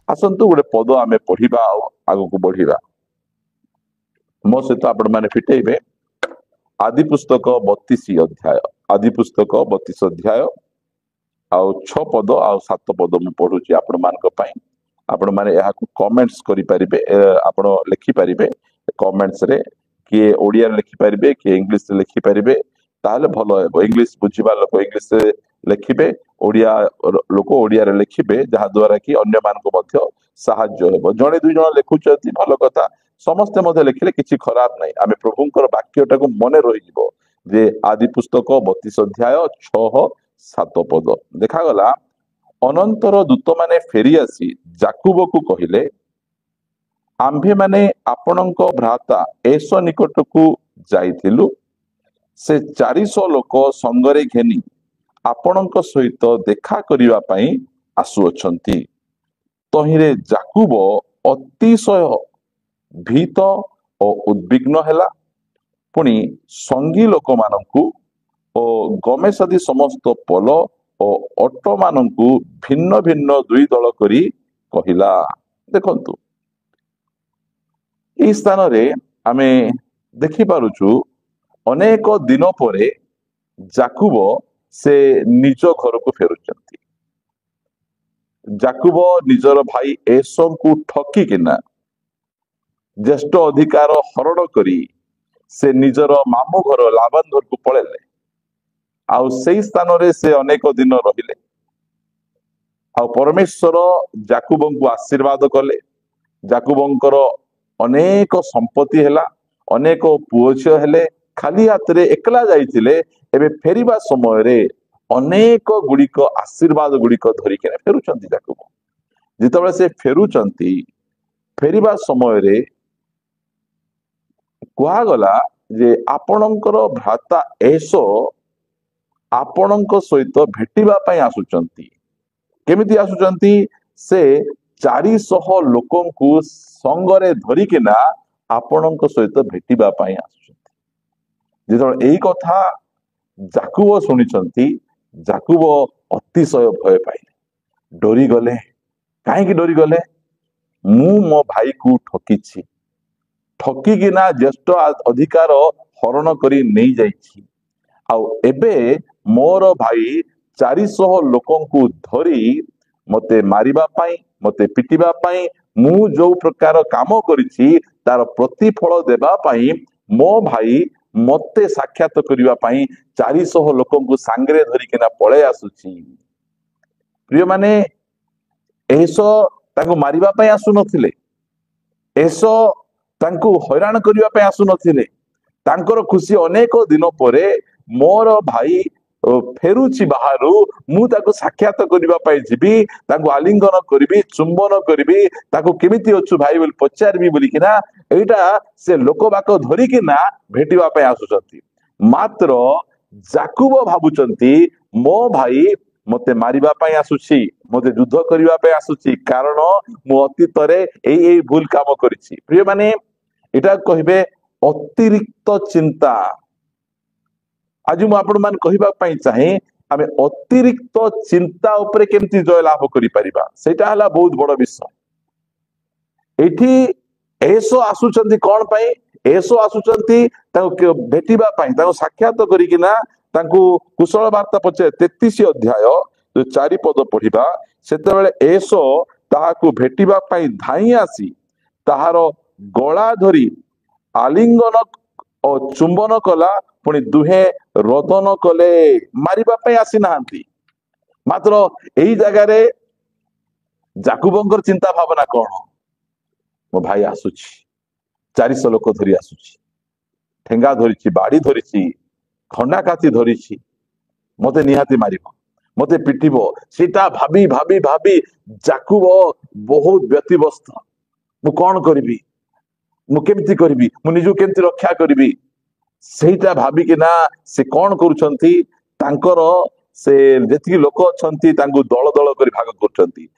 आसतु गोटे पद आम पढ़ा आग को बढ़िया मो सहित आपण मैंने फिटेबे आदि पुस्तक 32 अध्याय आदि पुस्तक 32 अध्याय आउ 6 पद आउ 7 पद मु पढ़ुची आपण मानक पई आपण माने यहा को कमेंट्स करि परिबे आपण लिखि परिबे कमेंट्स रे कि ओडिया लिखि परिबे कि इंग्लिश रे लिखि परिबे ताले भलो हेबो इंग्लिश बुझिबा लोक इंग्लिश रे लिखिबे ओडिया लोक ओडिया रे लिखिबे जहा द्वारा कि अन्य मान को मध्य सहाय्य हेबो जणे दुई जण लिखुचती भलो कथा समस्ते मध्य लिखिले किछि खराब नै आमे प्रभुंकर वाक्यटा को मने रहि जिवो जे आदि पुस्तक 32 अध्याय 6 7 पद देखा गला अनंतर दूत माने फेरी आसी जाकुब को कहिले आम्भे माने आपणक भ्राता एसो निकट को जाइथिलु से 400 लोक संगरे घेनी आपणक सहित देखा करिवा पई आसुअछंती तहिरे जाकुब अतिशय भीत और उद्विग्न हैला पुणी संगी लोक मानकु और गमेशदी समस्त पल और अटो मानकु भिन्न भिन्न दुई दल करी कहिला देखंतु ई स्थान रे आमे देखि पारुछु अनेक दिन परे जाकुब से निज घर को फेरुचंती जाकुब निजर भाई एसो को ठकी किना ज्येष्ठ अधिकार हरण करी से निजर मामू घर लाबान घर को पळेले आउ सेई स्थान रे से अनेक दिन रहिले आउ परमेश्वर जाकुब को आशीर्वाद कले जाकुबंकर अनेक संपत्ति हैला अनेक पुओ झियो हेले खाली हाथ रे एकला जाइतिले एबे फेरिबा समय रे अनेक गुड़िक आशीर्वाद गुड़िक धरिके फेरुचंती जाकुब जितबे से फेरुचंती फेरिबा समय रे कुहा गला जे आपणकर भ्राता एसो आपणक सहित भेटिबा पई आसुचंती केमिति आसुचंती से 400 लोकंकु संगरे धरिकिना आपणक सहित भेटिबा पई आसुचंती जेतबे एई कथा जाकुब सुनिचंती जाकुब अतिशय भय पाइले डरी गले काहे डरी गले मु मो भाई को ठकीछि ठकिकिना ज्येष्ठ अधिकार हरण करी नहीं जाइछि आउ एबे मोर भाई 400 लोकंकु धरी मते मारिबा पाई मते पिटिबा पाई मु जो प्रकार काम करिछि तार प्रतिफल देबा पाई मो भाई मते साक्षात करिबा पाई 400 लोकंकु सांगरे धरिकिना पळे आसुछि प्रिय माने एसो ताको मारिबा पाई आसु नथिले एसो तांको हैरान करिबा पाई आसु नथिले तांकर खुशी अनेक दिन परे मोर भाई फेरुची बाहरु मु ताको साक्षात करिबा पाई जिबी ताको आलिंगन करिबी चुंबन करिबी ताको केमिति अछु भाई बोल पचारबी बोली किना एटा से लोकबाक धरि किना भेटिबा पाई आसुचंती मात्र जाकुब भाबुचंती मो भाई मते मारिबा पाई आसुची मते युद्ध करिबा पाई आसुची कारण मु अतीत रे एई भूल काम करिछि प्रिय माने एटा कहिबे अतिरिक्त चिंता आज मु आपण मान कहिबा पाई चाहे आमे अतिरिक्त चिंता उपरे केमती जय लाभ करि परिबा सेटा हला बहुत बड़ विषय एठी एसो आसुचंती कोन पाई एसो आसुचंती ताको भेटिबा पाई ताको साक्षात करिकिना ताको कुशल वार्ता पचे 33 अध्याय जो 4 पद पढ़िबा सेते बेले एसो ताहाकु भेटिबा पाई धाई आसी ताहार गळा धरी आलिंगन और चुंबन कला पुणी दुहे रोदन कले मारिबा पाई आसी नाहंती मात्र एई जगह रे जाकुबंकर चिंता भावना कोन मो भाई आसुची 400 लोक धरी आसुची ठेंगा धरिची बाड़ी धरिची खंडा काती धरिची मते निहाती मारिबो मते पिटिबो सीता भाबी भाबी भाबी जाकुब बहुत व्यतिव्यस्त मु कोन करबी मु केमती करबी मु निजु केमती रक्षा करबी सेटा भाबी कि ना से कोन करूछंती तांकर से जेति लोक अछंती तांगु दल दल करी भाग करूछंती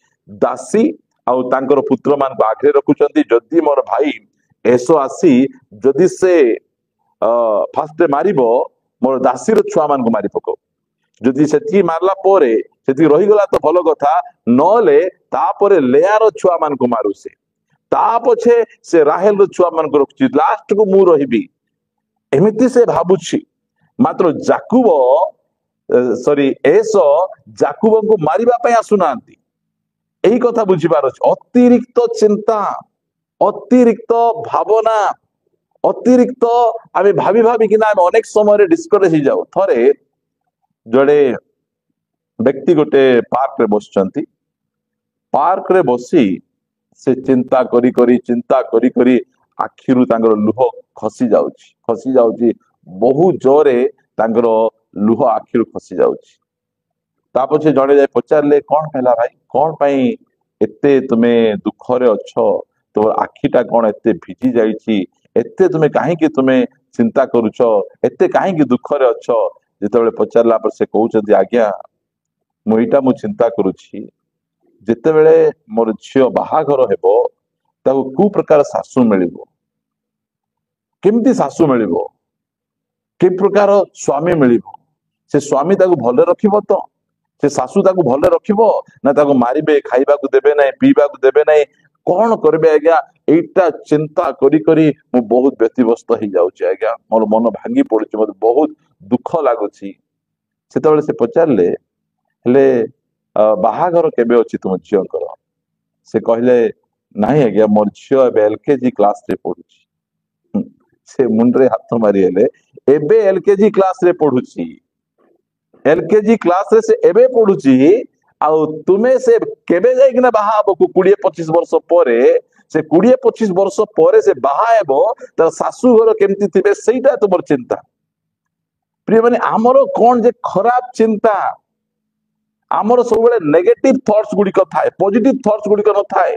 दासी आउ तांकर पुत्र मान को आगे रखुछंती जदी मोर भाई एसो आसी जदी से फास्ट मारिबो मोर दासी रो छुआ मान को मारि पको जदी सेति मारला पोरे ସେତିକି ରହିଗଲା ତ ଭଲ କଥା, ନହେଲେ ତାପରେ ଲେୟାର ଛୁଆ ମାନଙ୍କୁ ମାରୁ ସେ, ତା ପଛେ ସେ ରାହେଲର ଛୁଆ ମାନଙ୍କୁ ରଖୁଛି, ଲାଷ୍ଟକୁ ମୁଁ ରହିବି ଏମିତି ସେ ଭାବୁଛି। ମାତ୍ର ଜାକୁବ ସରି ଏସ ଜାକୁବଙ୍କୁ ମାରିବା ପାଇଁ ଆସୁନାହାନ୍ତି। ଏହି କଥା ବୁଝିବାର ଅଛି। ଅତିରିକ୍ତ ଚିନ୍ତା, ଅତିରିକ୍ତ ଭାବନା, ଅତିରିକ୍ତ ଆମେ ଭାବି ଭାବିକିନା ଆମେ ଅନେକ ସମୟରେ ଡିସ୍କରେଜ ହେଇଯାଉ। ଥରେ ଜଣେ ବ୍ୟକ୍ତି ଗୋଟେ ପାର୍କରେ ବସିଛନ୍ତି, ପାର୍କରେ ବସି ସେ ଚିନ୍ତା କରି ଆଖିରୁ ତାଙ୍କର ଲୁହ ଖସି ଯାଉଛି ବହୁତ ଜୋରେ ତାଙ୍କର ଲୁହ ଆଖିରୁ ଖସି ଯାଉଛି। ତା ପଛେ ଜଣେ ଯାଇ ପଚାରିଲେ, କଣ ହେଲା ଭାଇ, କଣ ପାଇଁ ଏତେ ତୁମେ ଦୁଃଖରେ ଅଛ, ତୋର ଆଖିଟା କଣ ଏତେ ଭିଜି ଯାଇଛି, ଏତେ ତୁମେ କାହିଁକି ତୁମେ ଚିନ୍ତା କରୁଛ, ଏତେ କାହିଁକି ଦୁଃଖରେ ଅଛ? ଯେତେବେଳେ ପଚାରିଲା ପରେ ସେ କହୁଛନ୍ତି, ଆଜ୍ଞା ମୁଁ ଚିନ୍ତା କରୁଛି, ଯେତେବେଳେ ମୋର ଝିଅ ବାହାଘର ହେବ ତାକୁ କୋଉ ପ୍ରକାର ଶାଶୁ ମିଳିବ, କେମିତି ଶାଶୁ ମିଳିବ, କି ପ୍ରକାର ସ୍ୱାମୀ ମିଳିବ, ସେ ସ୍ୱାମୀ ତାକୁ ଭଲରେ ରଖିବ ତ, ସେ ଶାଶୁ ତାକୁ ଭଲରେ ରଖିବ ନା ତାକୁ ମାରିବେ, ଖାଇବାକୁ ଦେବେ ନାହିଁ, ପିଇବାକୁ ଦେବେ ନାହିଁ, କଣ କରିବେ ଆଜ୍ଞା? ଏଇଟା ଚିନ୍ତା କରି ମୁଁ ବହୁତ ବ୍ୟତିବ୍ୟସ୍ତ ହେଇଯାଉଛି ଆଜ୍ଞା, ମୋର ମନ ଭାଙ୍ଗି ପଡୁଛି, ମତେ ବହୁତ ଦୁଃଖ ଲାଗୁଛି। ସେତେବେଳେ ସେ ପଚାରିଲେ, ହେଲେ ବାହାଘର କେବେ ଅଛି ତୁମ ଝିଅଙ୍କର? ସେ କହିଲେ, ନାଇଁ ଆଜ୍ଞା ମୋର ଝିଅ ଏବେ LKG କ୍ଲାସରେ ପଢୁଛି। ସେ ମୁଣ୍ଡରେ ହାତ ମାରି ହେଲେ, ଏବେ LKG କ୍ଲାସରେ ପଢୁଛି, LKG କ୍ଲାସରେ ସେ ଏବେ ପଢୁଛି, ଆଉ ତୁମେ ସେ କେବେ ଯାଇକିନା ବାହା ହବ? 20-25 ବର୍ଷ ପରେ, ସେ 20-25 ବର୍ଷ ପରେ ସେ ବାହା ହେବ, ତାର ଶାଶୁ ଘର କେମିତି ଥିବେ ସେଇଟା ତୁମର ଚିନ୍ତା। ପ୍ରିୟ ମାନେ, ଆମର କଣ ଯେ ଖରାପ ଚିନ୍ତା, ଆମର ସବୁବେଳେ ନେଗେଟିଭ ଥଟ୍ସ ଗୁଡିକ ଥାଏ, ପଜିଟିଭ ଥଟ୍ସ ଗୁଡିକ ନଥାଏ।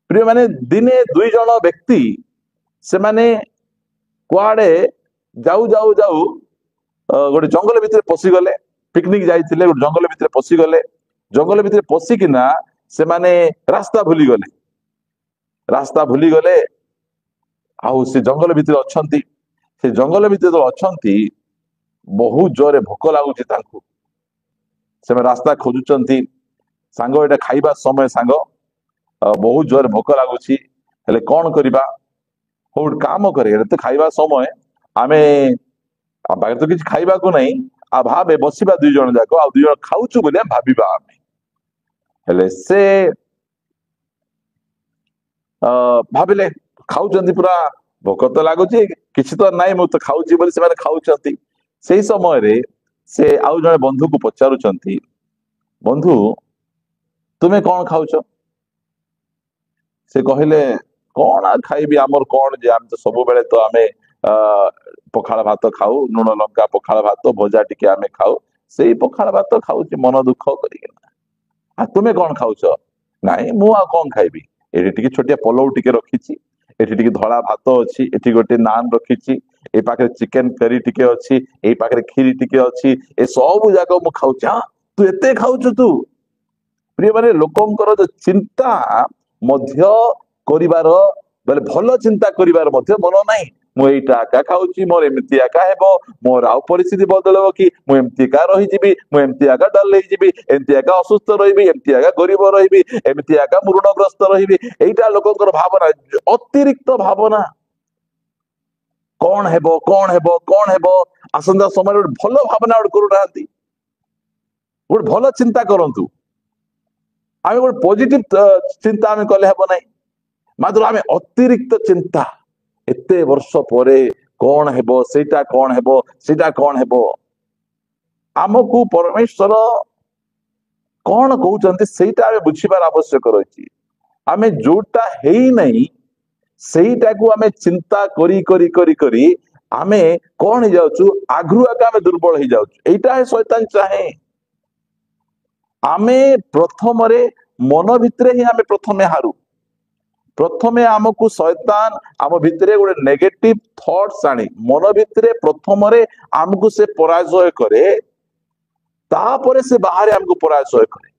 ପ୍ରିୟ ମାନେ, ଦିନେ ଦୁଇ ଜଣ ବ୍ୟକ୍ତି ସେମାନେ କୁଆଡେ ଯାଉ ଗୋଟେ ଜଙ୍ଗଲ ଭିତରେ ପଶିଗଲେ, ପିକନିକ ଯାଇଥିଲେ, ଗୋଟେ ଜଙ୍ଗଲ ଭିତରେ ପଶିଗଲେ, ଜଙ୍ଗଲ ଭିତରେ ପଶିକିନା ସେମାନେ ରାସ୍ତା ଭୁଲିଗଲେ ଆଉ ସେ ଜଙ୍ଗଲ ଭିତରେ ଅଛନ୍ତି। ସେ ଜଙ୍ଗଲ ଭିତରେ ଅଛନ୍ତି, ବହୁତ ଜୋରେ ଭୋକ ଲାଗୁଛି ତାଙ୍କୁ, ସେମାନେ ରାସ୍ତା ଖୋଜୁଛନ୍ତି। ସାଙ୍ଗ ଏଇଟା ଖାଇବା ସମୟ, ସାଙ୍ଗ ବହୁତ ଜୋରେ ଭୋକ ଲାଗୁଛି, ହେଲେ କଣ କରିବା? ହଉ ଗୋଟେ କାମ କରେ, ଏଟା ତ ଖାଇବା ସମୟ, ଆମେ ପାଖରେ ତ କିଛି ଖାଇବାକୁ ନାହିଁ, ଆଉ ଭାବେ ବସିବା ଦୁଇ ଜଣ ଯାକ, ଆଉ ଦୁଇ ଜଣ ଖାଉଛୁ ବୋଲି ଭାବିବା ଆମେ। ହେଲେ ସେ ଭାବିଲେ, ଖାଉଛନ୍ତି, ପୁରା ଭୋକ ତ ଲାଗୁଛି, କିଛି ତ ନାହିଁ, ମୁଁ ତ ଖାଉଛି ବୋଲି ସେମାନେ ଖାଉଛନ୍ତି। ସେଇ ସମୟରେ ସେ ଆଉ ଜଣେ ବନ୍ଧୁକୁ ପଚାରୁଛନ୍ତି, ବନ୍ଧୁ ତୁମେ କଣ ଖାଉଛ? ସେ କହିଲେ, କଣ ଆଉ ଖାଇବି, ଆମର କଣ ଯେ, ଆମେ ତ ସବୁବେଳେ ତ ଆମେ ପଖାଳ ଭାତ ଖାଉ, ଲୁଣ ଲଙ୍କା ପଖାଳ ଭାତ, ଭଜା ଟିକେ ଆମେ ଖାଉ, ସେଇ ପଖାଳ ଭାତ ଖାଉଛି ମନ ଦୁଃଖ କରିକିନା। ଆଉ ତୁମେ କଣ ଖାଉଛ? ନାଇଁ ମୁଁ ଆଉ କଣ ଖାଇବି, ଏଠି ଟିକେ ଛୋଟିଆ ପଲଉ ଟିକେ ରଖିଛି, ଏଠି ଟିକେ ଧଳା ଭାତ ଅଛି, ଏଠି ଗୋଟେ ନାନ ରଖିଛି, ଏଇ ପାଖରେ ଚିକେନ କରି ଟିକେ ଅଛି, ଏଇ ପାଖରେ କ୍ଷୀରି ଟିକେ ଅଛି, ଏ ସବୁ ଯାକ ମୁଁ ଖାଉଛି। ହଁ ତୁ ଏତେ ଖାଉଛୁ ତୁ? ପ୍ରିୟ ମାନେ, ଲୋକଙ୍କର ଯୋଉ ଚିନ୍ତା ମଧ୍ୟ କରିବାର, ବୋଲେ ଭଲ ଚିନ୍ତା କରିବାର ମଧ୍ୟ ମନ ନାହିଁ। ମୁଁ ଏଇଟା ଏକା ଖାଉଛି, ମୋର ଏମିତି ଏକା ହେବ, ମୋର ଆଉ ପରିସ୍ଥିତି ବଦଳିବ କି, ମୁଁ ଏମିତି ଏକା ରହିଯିବି, ମୁଁ ଏମିତି ଏକା ଡଲ ହେଇଯିବି, ଏମିତି ଏକା ଅସୁସ୍ଥ ରହିବି, ଏମିତି ଏକା ଗରିବ ରହିବି, ଏମିତି ଏକା ମୁଁ ଋଣଗ୍ରସ୍ତ ରହିବି। ଏଇଟା ଲୋକଙ୍କର ଭାବନା, ଅତିରିକ୍ତ ଭାବନା। କଣ ହେବ, କଣ ହେବ, କଣ ହେବ, ଆସନ୍ତା ସମୟରେ ଗୋଟେ ଭଲ ଭାବନା ଗୋଟେ କରୁନାହାନ୍ତି, ଗୋଟେ ଭଲ ଚିନ୍ତା କରନ୍ତୁ। ଆମେ ଗୋଟେ ପଜିଟିଭ ଚିନ୍ତା ଆମେ କଲେ ହେବ ନାହିଁ, ମାତ୍ର ଆମେ ଅତିରିକ୍ତ ଚିନ୍ତା, ଏତେ ବର୍ଷ ପରେ କଣ ହେବ, ସେଇଟା କଣ ହେବ, ସେଇଟା କଣ ହେବ। ଆମକୁ ପରମେଶ୍ୱର କଣ କହୁଛନ୍ତି ସେଇଟା ଆମେ ବୁଝିବାର ଆବଶ୍ୟକ ରହିଛି। ଆମେ ଯୋଉଟା ହେଇନାହିଁ ସେଇଟାକୁ ଆମେ ଚିନ୍ତା କରି ଆମେ କଣ ହେଇଯାଉଛୁ, ଆଗରୁ ଆଗ ଆମେ ଦୁର୍ବଳ ହେଇଯାଉଛୁ। ଏଇଟା ଶୈତାନ ଚାହେଁ। ଆମେ ପ୍ରଥମରେ ମନ ଭିତରେ ହିଁ ଆମେ ପ୍ରଥମେ ହାରୁ। ପ୍ରଥମେ ଆମକୁ ଶୈତାନ ଆମ ଭିତରେ ଗୋଟେ ନେଗେଟିଭ ଥଟ୍ସ ଆଣି ମନ ଭିତରେ ପ୍ରଥମରେ ଆମକୁ ସେ ପରାଜୟ କରେ, ତାପରେ ସେ ବାହାରେ ଆମକୁ ପରାଜୟ କରେ।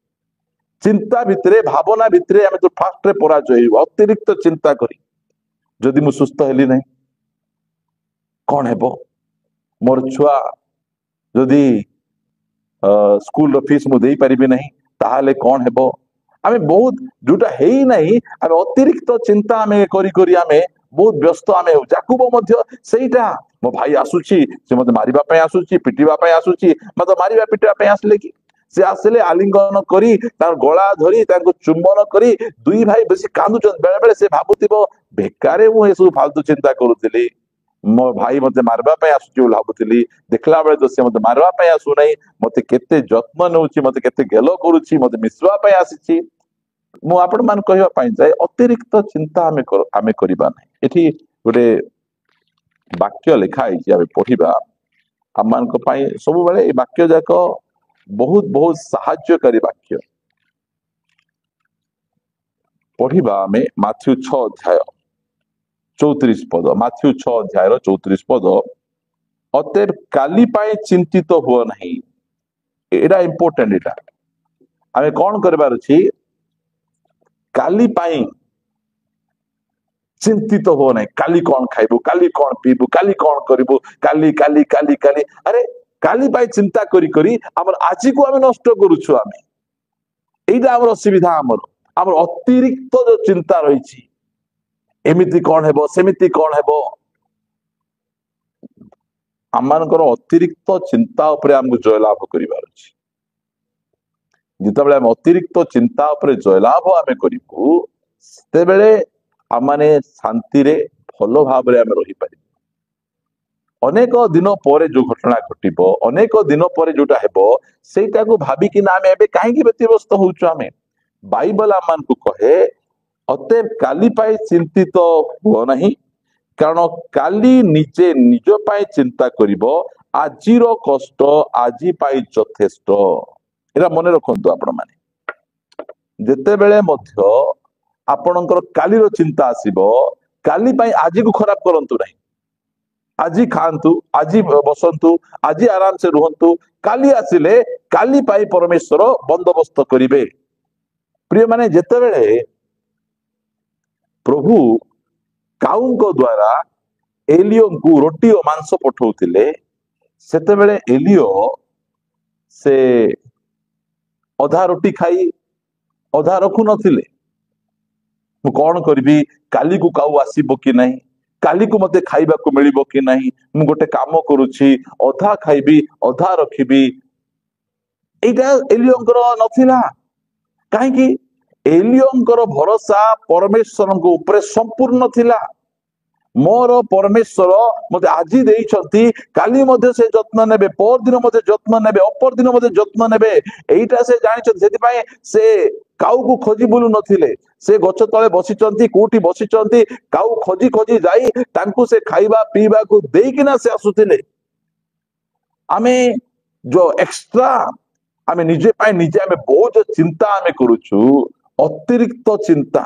ଚିନ୍ତା ଭିତରେ, ଭାବନା ଭିତରେ ଆମେ ତ ଫାଷ୍ଟରେ ପରାଜୟ ହେବୁ, ଅତିରିକ୍ତ ଚିନ୍ତା କରି। ଯଦି ମୁଁ ସୁସ୍ଥ ହେଲି ନାହିଁ କଣ ହେବ, ମୋର ଛୁଆ ଯଦି स्कूल फीस मु देई परिबि नहीं ताहाले कौन हेबो आमे बहुत जोटा हेई नहीं आमे अतिरिक्त चिंता आमे करी करी आमे बहुत व्यस्त आमे हो जाकुबो मध्य सेईटा मो भाई आसुची से मते मारिबा पय आसुची पिटिबा पय आसुची मते मारिबा पिटिबा पय आसले कि से आसले आलिंगन करी तार गळा धरी ताको चुंबन करी दुई भाई बेसी कांदुचन बेले बेले से भाबुतिबो बेकारे मु एसु फालतू चिंता करूतिली मो भाई मते मारबा पय आसुची बोली भाबुतिली देखला बेले तो से मते मारबा पय आसु नहीं मते केते जत्न नउची मते केते गेलो करूची मते मिसवा पय आसीची मु आपण मान कहबा पय जाय अतिरिक्त चिंता आमे करिबा नहीं एठी गोटे वाक्य लिखा है आमे पढ़िबा हम मान को पय सब बेले ए वाक्य जाक बहुत बहुत सहायकारी वाक्य पढ़िबा आमे माथ्यू 6 अध्याय 34 पद माथ्यू 6 अध्याय 34 पद अतएव काली पाए चिंतित हुआ नहीं एटा इंपोर्टेंट एटा आमे कौन करबार अछि काली पाए चिंतित हो नहीं काली कौन खाइबू काली कौन पीबू काली कौन करिबू काली काली काली काली अरे काली पाए चिंता करी करी हमर आजी को आमे नष्ट करूछु आमे एटा हमर असुविधा हमर अतिरिक्त जो चिंता रही छी एमिति कौन हेबो सेमिति कौन हेबो आमମାନଙ୍କର ଅତିରିक्त चिंता ଉପରେ ଆମକୁ ଜୟଲାଭ କରିବାର ଅଛି ଯେତେବେଳେ ଆମେ ଅତିରିक्त ଚିନ୍ତା ଉପରେ ଜୟଲାଭ ଆମେ କରିବୁ ସେତେବେଳେ ଆମମାନେ ଶାନ୍ତିରେ ଭଲ ଭାବରେ ଆମେ ରହିପାରିବୁ ଅନେକ ଦିନ ପରେ ଯୋଉ ଘଟଣା ଘଟିବ ଅନେକ ଦିନ ପରେ ଯୋଉଟା ହେବ ସେଇଟାକୁ ଭାବିକିନା ଆମେ ଏବେ କାହିଁକି ବ୍ୟତିବ୍ୟସ୍ତ ହଉଛୁ ଆମେ ବାଇବଲ ଆମମାନଙ୍କୁ କହେ ଅତଏବ କାଲି ପାଇଁ ଚିନ୍ତିତ ହୁଅ ନାହିଁ କାରଣ କାଲି ନିଜେ ନିଜ ପାଇଁ ଚିନ୍ତା କରିବ ଆଜିର କଷ୍ଟ ଆଜି ପାଇଁ ଯଥେଷ୍ଟ ଏଟା ମନେ ରଖନ୍ତୁ ଆପଣ ମାନେ ଯେତେବେଳେ ମଧ୍ୟ ଆପଣଙ୍କର କାଲିର ଚିନ୍ତା ଆସିବ କାଲି ପାଇଁ ଆଜିକୁ ଖରାପ କରନ୍ତୁ ନାହିଁ ଆଜି ଖାଆନ୍ତୁ ଆଜି ବସନ୍ତୁ ଆଜି ଆରାମସେ ରୁହନ୍ତୁ କାଲି ଆସିଲେ କାଲି ପାଇଁ ପରମେଶ୍ୱର ବନ୍ଦୋବସ୍ତ କରିବେ ପ୍ରିୟ ମାନେ ଯେତେବେଳେ ପ୍ରଭୁ କାଉଙ୍କ ଦ୍ୱାରା ଏଲିଓଙ୍କୁ ରୋଟି ଓ ମାଂସ ପଠଉଥିଲେ ସେତେବେଳେ ଏଲିଓ ସେ ଅଧା ରୋଟି ଖାଇ ଅଧା ରଖୁ ନଥିଲେ ମୁଁ କଣ କରିବି କାଲିକୁ କାଉ ଆସିବ କି ନାହିଁ କାଲିକୁ ମତେ ଖାଇବାକୁ ମିଳିବ କି ନାହିଁ ମୁଁ ଗୋଟେ କାମ କରୁଛି ଅଧା ଖାଇବି ଅଧା ରଖିବି ଏଇଟା ଏଲିଓଙ୍କର ନଥିଲା କାହିଁକି ଏଲିଓଙ୍କର ଭରସା ପରମେଶ୍ୱରଙ୍କ ଉପରେ ସମ୍ପୂର୍ଣ୍ଣ ଥିଲା मोर परमेश्वर मते आजी देइछंती काली मध्ये से जत्न नेबे पर दिन मध्ये जत्न नेबे अपर दिन मध्ये जत्न नेबे एइटा से जानिछंती सेति पय से काउ को खोजी बुलु नथिले से गछ तळे बसिचंती कोठी बसिचंती काउ खोजी खोजी जाई तांकु से खाइबा पीबा को देइकिना से आसुथिले आमे जो एक्स्ट्रा आमे निजे पय निजे आमे बहुत चिंता आमे करूछु अतिरिक्त चिंता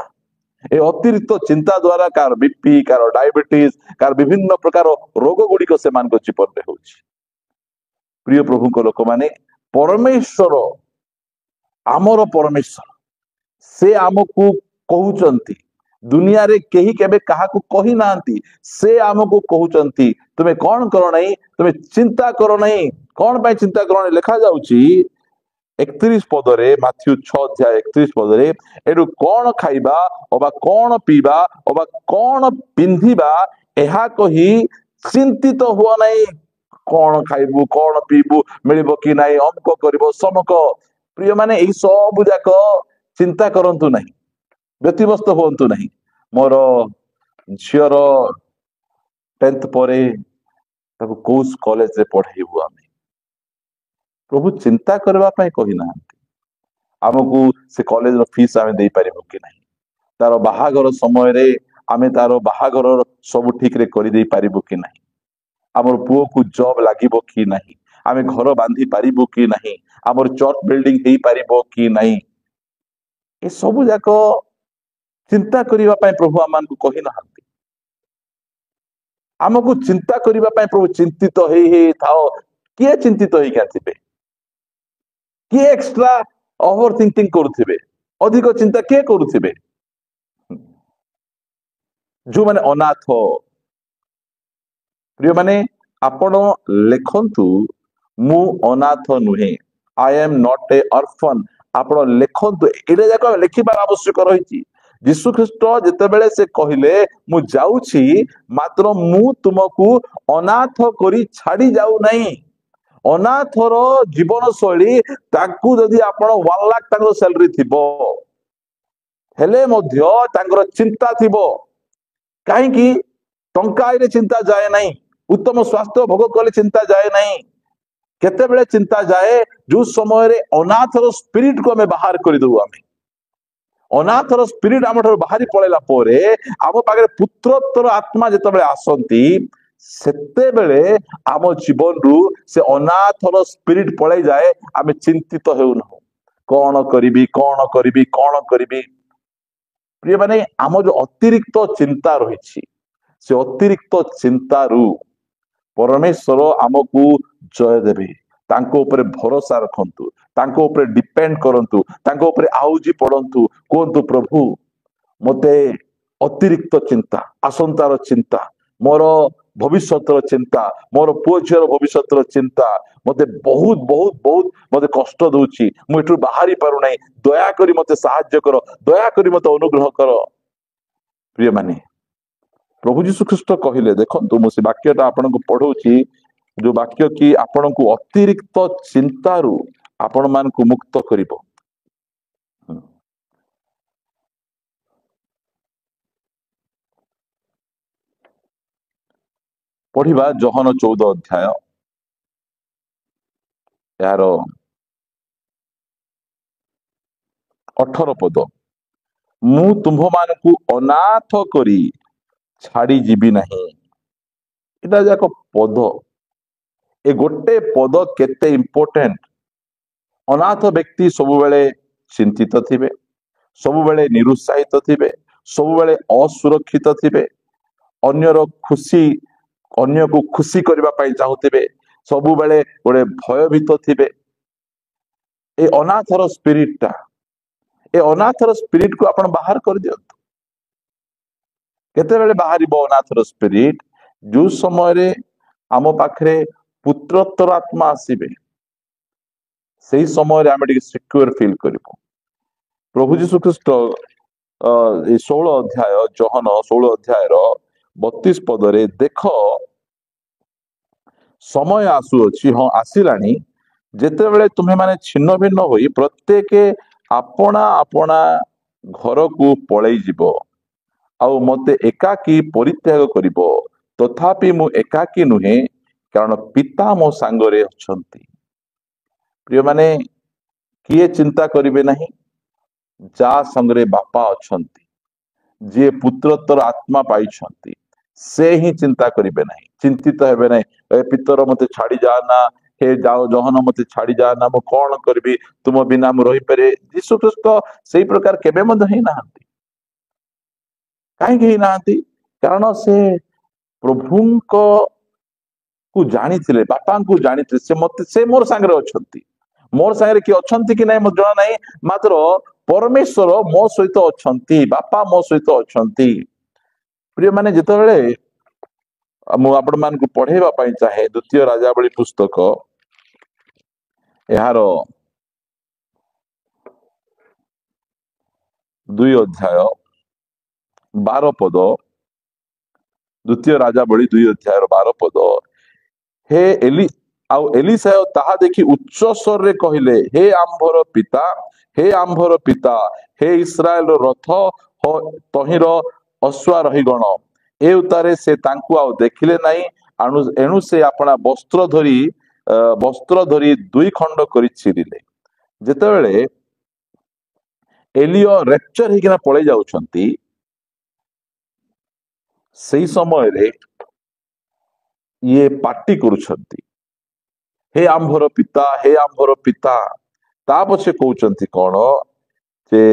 ए अतिरिक्त चिंता द्वारा car BP car diabetes car विभिन्न प्रकार रोग गुड़िक से जीवन में होछि प्रिय प्रभु को लोक माने परमेश्वर आमर परमेश्वर से आमको कहउचंती दुनिया रे केही केबे काहाकू कहि नांती से आमको कहउचंती तुमे कोन करो नहीं तुमे चिंता करो नहीं कोन पय चिंता करो नहीं लिखा जाउची 31 पदरे माथ्यू 6 अध्याय 31 पदरे एरु कोन खाइबा अबा कोन पीबा अबा कोन पिंधिबा एहा कही चिंतित हुआ नहीं कोन खाइबू कोन पीबू मिलिबो कि नहीं अमक करबो समक प्रिय माने एही सब जाक चिंता करंतु नहीं व्यतिव्यस्त होंतु नहीं मोर झियर 10th परे ताको कोस कॉलेज रे पढ़ाइबू आमे प्रभु चिंता करबा पय कहि नांती हमकु से कॉलेज रो फीस आमे देई परिबो कि नहीं तारो बाहागर समय रे आमे तारो बाहागर सब ठीक रे करि देई परिबो कि नहीं हमर पुओ को जॉब लागिबो कि नहीं आमे घर बांधी परिबो कि नहीं हमर चर्च बिल्डिंग हेई परिबो कि नहीं ए सब जाको चिंता करिबा पय प्रभु हमन को कहि नांती हमकु चिंता करिबा पय प्रभु चिंतित हे थाओ किए चिंतित हे काथिबे किए एक्स्ट्रा ओवर थिंकिंग करुथिबे अधिक चिंता किए करुथिबे जो माने अनाथ प्रिय माने आपण लेखंतु मु अनाथ नुहे आई एम नॉट ए अर्फन आपण लेखନ୍ତୁ एटा जाक लेखिबार आवश्यक रही यीशु ख्रीष्ट जेतेबेले से कहले मु जाउछि मात्र मु तुमको अनाथ करी छाड़ी जाऊ नहीं अनाथर जीवन शैली ताकू जदि आपण 1 लाख तांको सैलरी थिबो हेले मध्य तांकर चिंता थिबो काहे कि टंका रे चिंता जाए नहीं उत्तम स्वास्थ्य भोग कले चिंता जाए नहीं केतेबेले चिंता जाए जो समय रे अनाथर स्पिरिट को हमें बाहर कर दउ हमें अनाथर स्पिरिट आम ठार बाहरी पळेला परे आम पाखे पुत्रोत्तर आत्मा जेतेबेले आसंती सेतेबेले आम जीवन रु से अनाथर स्पिरिट पळै जाए आम चिंतित हेउ न कौन करिबी कौन करिबी कौन करिबी प्रिय माने आम जो अतिरिक्त चिंता रही से अतिरिक्त चिंता रु परमेश्वर आमको जय देवे तांको ऊपर भरोसा रखंतु तांको ऊपर डिपेंड करंतु तांको ऊपर आउजी पड़ंतु कहंतु प्रभु मते अतिरिक्त चिंता आसंतार चिंता मोर भविष्यतर चिंता मोर पुओ झीर भविष्यतर चिंता मते बहुत बहुत बहुत मते कष्ट दउची मु एठु बाहरी पारु नै दया करी मते सहाय्य कर दया करी मते अनुग्रह कर प्रिय माने प्रभु जीशु ख्रीष्ट कहले देखंतु मु से वाक्यटा आपन को पढौची जो वाक्य की आपन को अतिरिक्त चिंतारू आपण मान को मुक्त करिवो पढ़िबा योहन 14 अध्याय यार 18 पद मु तुम्भ मान को अनाथ करी छाड़ी जीवी नहीं इटा जाक पद ए गोटे पद केते इम्पोर्टेंट अनाथ व्यक्ति सब बेले चिंतित थिबे सब बेले निरुत्साहित थिबे सब बेले असुरक्षित थिबे अन्यर खुशी अन्य को खुशी करबा पई चाहूथिबे सब बेले गोटे भयभीत थिबे ए अनाथर स्पिरिटटा ए अनाथर स्पिरिट को आपण बाहर कर दियंतु केते बेले बाहरी अनाथर स्पिरिट जो समय रे आम पाखरे पुत्रोत्तर आत्मा आसीबे सही समय रे आम टिके सिक्योर फील करिवो प्रभु जीशु ख्रीष्ट 16 अध्याय योहन 16 अध्याय 32 पद रे देख समय आसुअछि हाँ आसिलानी जेतेबेले तुम्हें माने छिन्न भिन्न होई प्रत्येक आपना आपना घर को पळै जीवो आउ मते एकाकी परित्याग करिवो तथापि मु एकाकी नुहे कारण पिता मो सांगरे अछंती प्रिय माने किए चिंता करिवे नहीं जा संगरे बापा अछंती जे पुत्रोत्तर आत्मा पाइछंती से ही चिंता करिवे नहीं चिंतित हेबे नहीं ए पितर मते छाड़ी जाना हे जाओ जहन मते छाड़ी जाना मु कोन करबी तुम बिना मु रही पारे यीशु ख्रीष्ट सेही प्रकार केबे मद ही नाहंती काहे ही नाहंती कारण से प्रभुंको को जानी थिले बापा को जानी थिले से मते से मोर संगरे अछंती मोर संगरे कि अछंती कि नै म जणा नै मात्र परमेश्वर मो सहित अछंती बापा मो सहित अछंती प्रिय माने जेतेबेले मु आपण मान को पढेबा पई चाहे द्वितीय राजावली पुस्तक यार 2 अध्याय 12 पद द्वितीय राजावली 2 अध्याय 12 पद हे एलिसा ताहा देखि उच्च स्वर रे कहिले हे आंभर पिता हे इस्राएल रथ हो तहिर अश्वारोही गण ए उतारे से तांकु आउ देखिले नाही एणु से अपना वस्त्र धरी 2 खंड करी छिरिले जेतेबेले एलियो रेप्चर हिकिना पळे जाउछंती सही समय रे ये पार्टी करुछंती हे आंभर पिता ता पछे कहउछंती कोन जे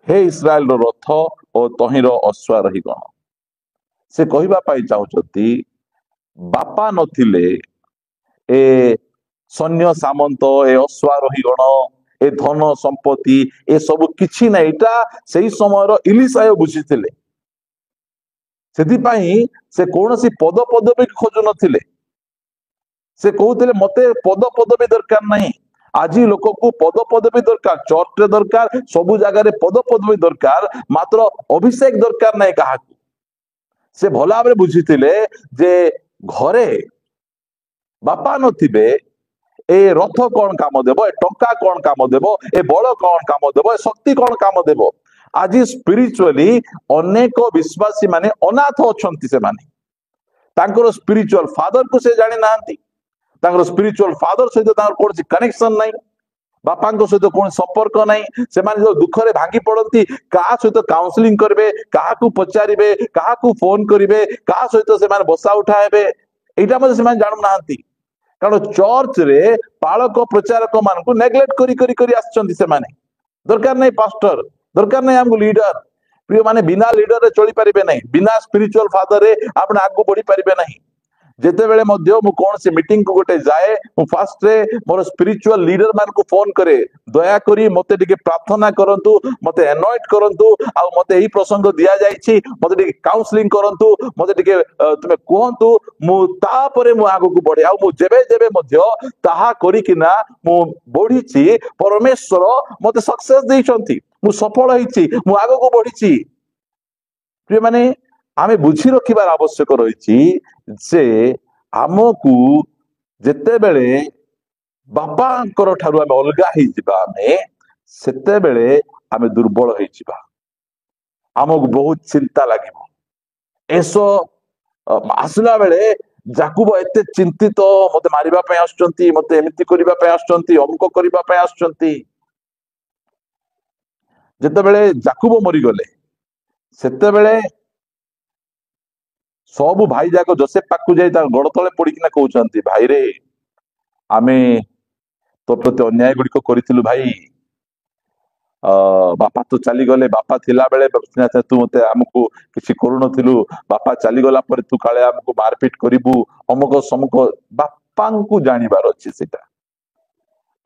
हे इस्राएल रथ और तहिर अश्वारोही गण से कहबा पाई चाहउछंती बापा नथिले ए सैन्य सामंत ए अश्वारोही गण ए धन संपत्ति ए सब किछि नै एटा सही समय इलिशा बुझिथिले सेति पई से कोनोसी पद पदवी खोजु नथिले से कहते मते पद पदवी दरकार नहीं। आज लोक को पद पदवी दरकार, चर्च दरकार, सबु जगार पद पदवी दरकार, मात्र अभिषेक दरकार नहीं। क्या से भल भाव बुझी जे घरे बापा नथिबे ए रथ कौन काम देव, ए टंका कौन काम देव, ए बल कौन काम देव, ए शक्ति कौन काम देव। आज स्पिरिचुअली अनेक विश्वासी माने अनाथ अछंती, से माने तांकर स्पिरिचुअल फादर को से जानि नांती, तांकर स्पिरिचुअल फादर सहित तांकर कोन कनेक्शन नहीं, बापा सहित कौन संपर्क नहीं। से माने जो दुख रे भांगी पड़ती का सहित काउंसलिंग करबे, काहा को पचारिबे, काहा को फोन करिवे, का सहित से माने बसा उठा हेबे, एटा मते से माने जानु नांती। कारण चर्च रे पालक प्रचारक मान को नेग्लेक्ट करी करी करी आछंती। से माने दरकार नहीं पास्टर, दरकार नहीं हमको लीडर। प्रिय माने बिना लीडर रे चली परिबे नहीं, बिना स्पिरिचुअल फादर रे आपण आगु बढ़ी परिबे नहीं। जेते बेले मध्य मु कौन से मीटिंग को गोटे जाए, मु फास्ट रे मोर स्पिरिचुअल लीडर मान को फोन करे, दया करी मते टिके प्रार्थना करंतु, मते अनॉइंट करंतु, आ मते एही प्रसंग दिया जाईछि, मते टिके काउंसलिंग करंतु, मते टिके तुमे कहंतु, मु ता परे मु आगु को बढ़े। आ मु जेबे जेबे मध्य ताहा करी किना मु बढ़ीछि, परमेश्वर मते सक्सेस देइछंती, मु सफल होईछि, मु आगु को बढ़ीछि। प्रिय माने आमे बुझी रखिबार आवश्यक रही जे आमको जेते बेले बापा ठारू आमे अलगा ही जिबा, आमे सेते बेले आमे दुर्बल ही जिबा, आमको बहुत चिंता लागिबो। एसो आसला बेले जाकुब एते चिंतित, मते मारिबा पे आछंती, मते एमिति करिबा पे आछंती, अमुक करिबा पे आछंती। जेते बेले जाकुब मरि गले सेते बेले सबु भाई जाक जोसेफ पाकु जाई गड़ तले पड़िकिना कहउछंती, भाई रे आमे तो प्रति अन्याय गुड़िक करिथिलु भाई, बापा तो चली गले, बापा थिला बेले तू मते हमको किछि करूनथिलु, बापा चली गला पर तू काले हमको मारपीट करिबु, अमुक समक बापा को जानिबार अछि। सेटा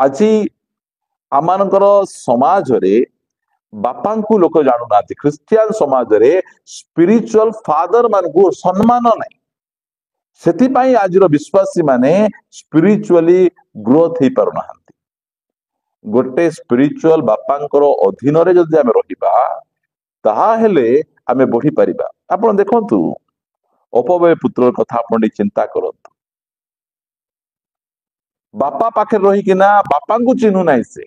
आजि आमानकर समाज रे बापा को लोक जानू ना, क्रिश्चियन समाज रे स्पिरिचुअल फादर मान को सम्मान नहीं। सेति पाई आज विश्वासी माने स्पिरिचुअली ग्रोथ ही पारु नाहंती। गोटे स्पिरिचुअल बापांकर अधीन रे जदि आमे रहिबा ताहा हेले आमे बढ़ी परिबा। आपण देखंतु अपव्यय पुत्र कथा आपण चिंता करंतु, बापा पाखे रही किना बापा को चिन्हु नाही, से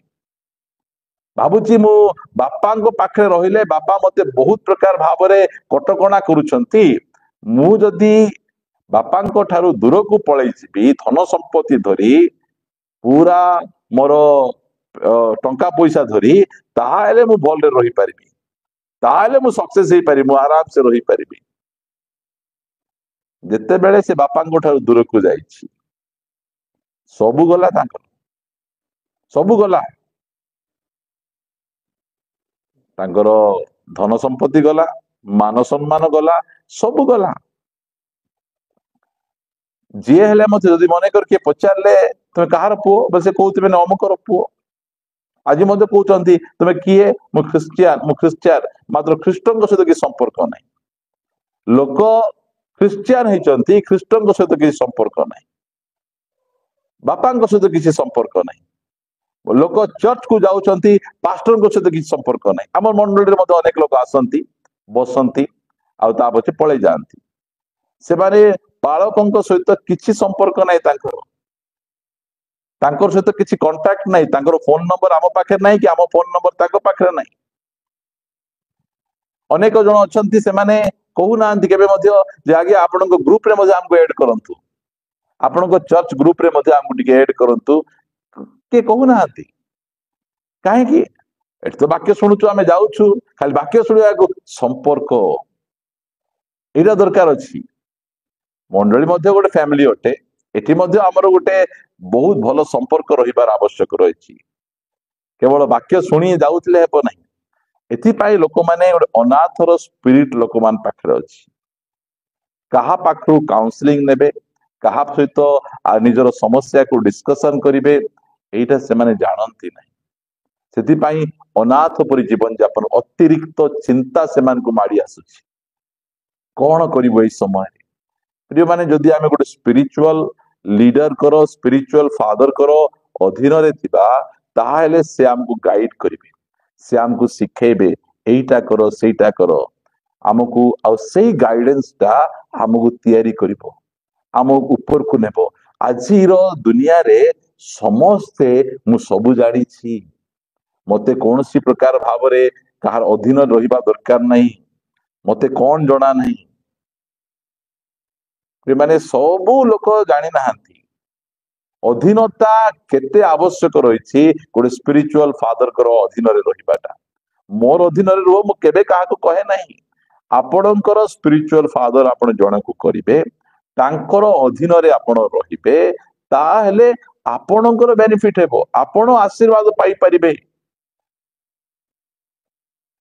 भाबुची मु बापा पाखे रहिले बापा मते बहुत प्रकार भाव रे कटकणा करूछंती, मु जदि बापा ठारू दूर को पळै जिबी, धन संपत्ति धरी पूरा मोर टंका पैसा धरी, ताहाले मु भल रे रही परिबी, ताहाले मु सक्सेस हे परिबी, मु आराम से रही परिबी। जेते बेले से बापा ठारू दूर को जाईछि सबु गला, तांकर सबु गला, तांकर धन संपत्ति गला, मान सम्मान गला, सब गला। जी हेले मत जदि मने करके पचारले तुमे कहार पुओ, बसे कहउतबे न अमुकर पुओ। आज मते कहउचंती तुमे किए, मु क्रिश्चियन, मात्र ख्रीष्टन सहित कि संपर्क नहीं। लोक क्रिश्चियन हेचंती, ख्रीष्टन सहित कि संपर्क नहीं, बापा सहित किसी संपर्क नहीं। लोक चर्च को जाउछंती, पास्टर को सहित किसी संपर्क नहीं। हमर मंडली रे अनेक लोक आसंती, बसंती, आ ता पछे पळे जांती। से माने पालकंक सहित किसी संपर्क नहीं, तांकर सहित किसी कांटेक्ट नहीं, तांकर फोन नंबर आम पाखे नहीं कि आम फोन नंबर तांको पाखे नहीं। अनेक जन अछंती से माने कहू नांती केबे मध्य जे आगे आपनको ग्रुप रे मध्य हमको ऐड करंतु, आपनको चर्च ग्रुप रे मध्य हमको टिके ऐड करंतु, के कहू नांती। काहे कि एठ तो वाक्य सुनुचु, आमे जाउछु, खाली वाक्य सुनिया को संपर्क एटा दरकार अछि। मंडली मध्य गोटे फैमिली अटे, एठी मध्य हमर गोटे बहुत भलो संपर्क रहिबार आवश्यक रहिछि। केवल वाक्य सुनी जाउतले हेबो नहीं। एथि पाई लोक माने गोटे अनाथर स्पिरिट लोक मान पाखरे अछि। कहा पाखरु काउंसलिंग नेबे, कहा सहित निजर समस्या को डिस्कशन करिवे, एटा से माने जानंती नहीं। सेति पाई अनाथ परि जीवन यापन अतिरिक्त चिंता से मान को माडी आसुछि। कोन करिवो एई समय प्रिय माने जदि आमे गोटे स्पिरिचुअल लीडर करो स्पिरिचुअल फादर करो अधीन रे थिबा ताहेले से हमको गाइड करिवे से हमको सिखेबे एइटा करो सेइटा करो हमको आ सेई गाइडेंस टा हमको तैयारी करिवो आम ऊपर को नेबो आजिर दुनिया रे समस्ते मु सबु जानी छी मते कौनसी प्रकार भावरे कहार अधीन रहिबा दरकार नहीं मते कौन जणा नहीं माने सबु लोक जानी नाहांती अधीनता केते आवश्यक रही गोटे स्पिरिचुअल फादर करो अधीन रे रहिबाटा मोर अधीन रे रुह मु केबे काहाको कहे नहीं आपणकर स्पिरिचुअल फादर आपण जण को करिवे तांकर अधीन रे आपण रहिबे ताहेले आपणकर बेनिफिट हेबो आपण आशीर्वाद पाई परिबे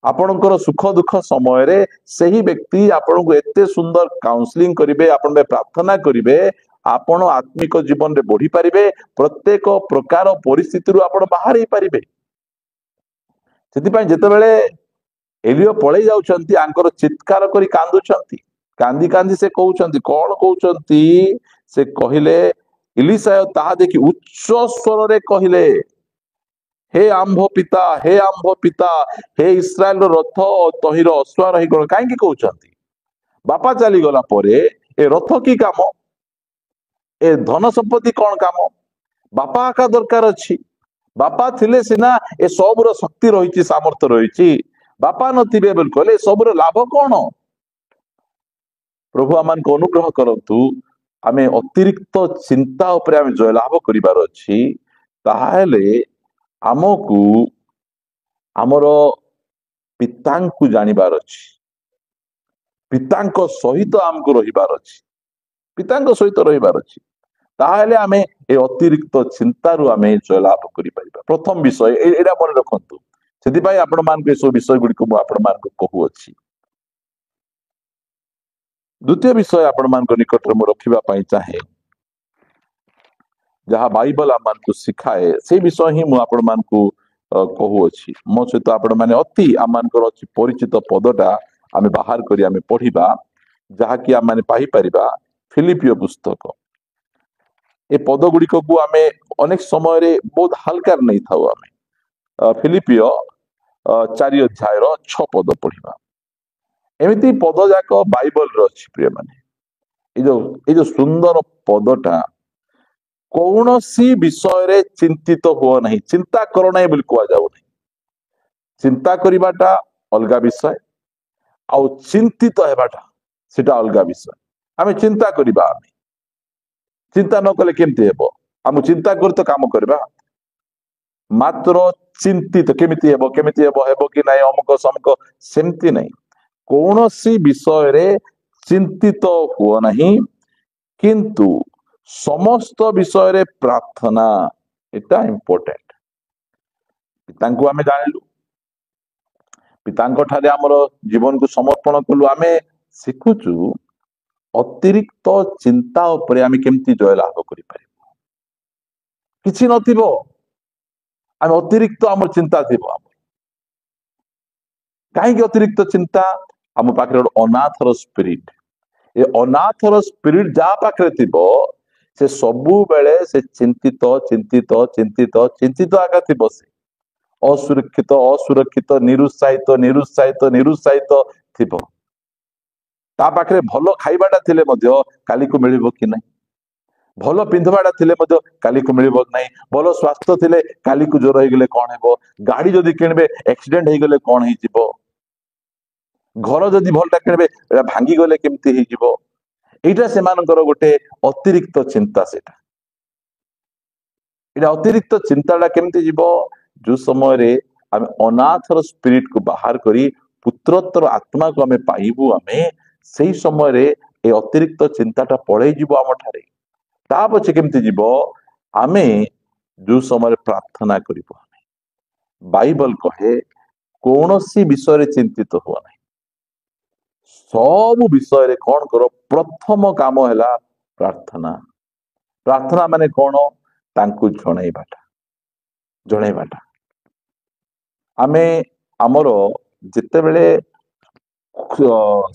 आपणकर सुख दुख समय रे सही व्यक्ति आपण को एते सुंदर काउंसलिंग करिवे आपण बे प्रार्थना करिवे आपण आत्मिक जीवन रे बढ़ी पारिबे प्रत्येक प्रकार परिस्थिति रु आपण बाहर ही पारिबे सेति पय जेते बेले एलियो पळै जाउछंती आंकर चित्कार करी कांदुछंती कांदी कांदी से कहउछंती कोन कहउछंती से कहिले इलिसा ता देखि उच्च स्वर रे कहिले हे आंभ पिता हे इस्राएल रथ तहिर अश्वार ही गण काहे कहउछंती बापा चली गला परे ए रथ की काम ए धन संपत्ति कौन काम बापा आका दरकार अच्छी बापा थिले सिना ए सबुर शक्ति रही सामर्थ्य रही बापा नथिबे बोल कहले सबुर लाभ कौन प्रभु आमान को अनुग्रह करंतु आमे अतिरिक्त चिंता उपरे आमे जय लाभ करिवार अछि ताहेले आमकु आमर पितांकु जानिबार अछि पितांक सहित आमको रहिबार अछि पितांक सहित रहिबार अछि ताहेले आमे ए अतिरिक्त चिंता रु आमे जय लाभ करि परिबा प्रथम विषय एडा मन रखंतु सेति भाई आपण मान के सो विषय गुडी को आपण मान को कहू अछि द्वितीय विषय आपण मान को निकट रे म रखिबा पई चाहे जहा बाइबल आम मान को सिखाए से विषय ही मु आपण मान को कहू अछि मो सहित आपण माने अति आम मान को अछि परिचित पदटा आमे बाहर करी आमे पढिबा जहा कि आम माने पाई परिबा फिलिपियो पुस्तक ए पद गुड़िक को आमे अनेक समय रे बहुत हल्का नहीं था आमे फिलिपियो 4 अध्याय 6 पद पढ़िबा एमिति पद जाक बाइबल रो अछि प्रिय माने ए जो सुंदर पदटा कौनसी विषय रे चिंतित हो नहीं चिंता करो नहीं बोली कुआ जाउ नहीं चिंता करिबाटा अलगा विषय आ चिंतित हेबाटा सेटा अलगा विषय आमे चिंता करिबा आमे चिंता न कले केमती हेबो हम चिंता कर तो काम करबा मात्र चिंतित केमिति हेबो कि नाही अमुक समक सेमती नहीं कौनसी विषय रे चिंतित हुआ नहीं किंतु समस्त विषय रे प्रार्थना एटा इंपोर्टेंट पितांको आमे जानिलु पितांको ठारे हमर जीवन को समर्पण कलु आमे सिखुचु अतिरिक्त चिंता उपरे आमे केमती जय लाभ करि परिबो किछि नथिबो आमे अतिरिक्त हमर चिंता थिबो काहे कि अतिरिक्त चिंता हम पाखरे अनाथर स्पिरिट ए अनाथर स्पिरिट जा पाखरे थिबो से सबु बेले से चिंतित चिंतित चिंतित चिंतित आका थिबो से असुरक्षित असुरक्षित निरुत्साहित निरुत्साहित निरुत्साहित थिबो ता पाखरे भलो खाइबाटा थिले मध्य काली को मिलिबो कि नहीं भलो पिंधबाटा थिले मध्य काली को मिलिबो कि नहीं भलो स्वास्थ्य थिले काली को ज्वर हो गले कोन हेबो गाड़ी जदी किनबे एक्सीडेंट हो गले कोन हि जिवो घर जदी भलटा किनबे एटा भांगी गले केमती हि जिवो एटा सेमानकर गोटे अतिरिक्त चिंता सेटा एटा अतिरिक्त चिंताटा केमती जिवो जो समय रे आमे अनाथर स्पिरिट को बाहर करी पुत्रत्वर आत्मा को आमे पाइबु आमे सेही समय रे ए अतिरिक्त चिंताटा पळै जिवो आम ठारे ता पछे केमती जिवो आमे जो समय प्रार्थना करिबो आमे बाइबल कहे कौनसी विषय रे चिंतित हुआ नहीं सब विषय रे कौन करो प्रथम काम हैला प्रार्थना प्रार्थना माने कौन तांकु जणैबाटा आमे हमरो जेते बेले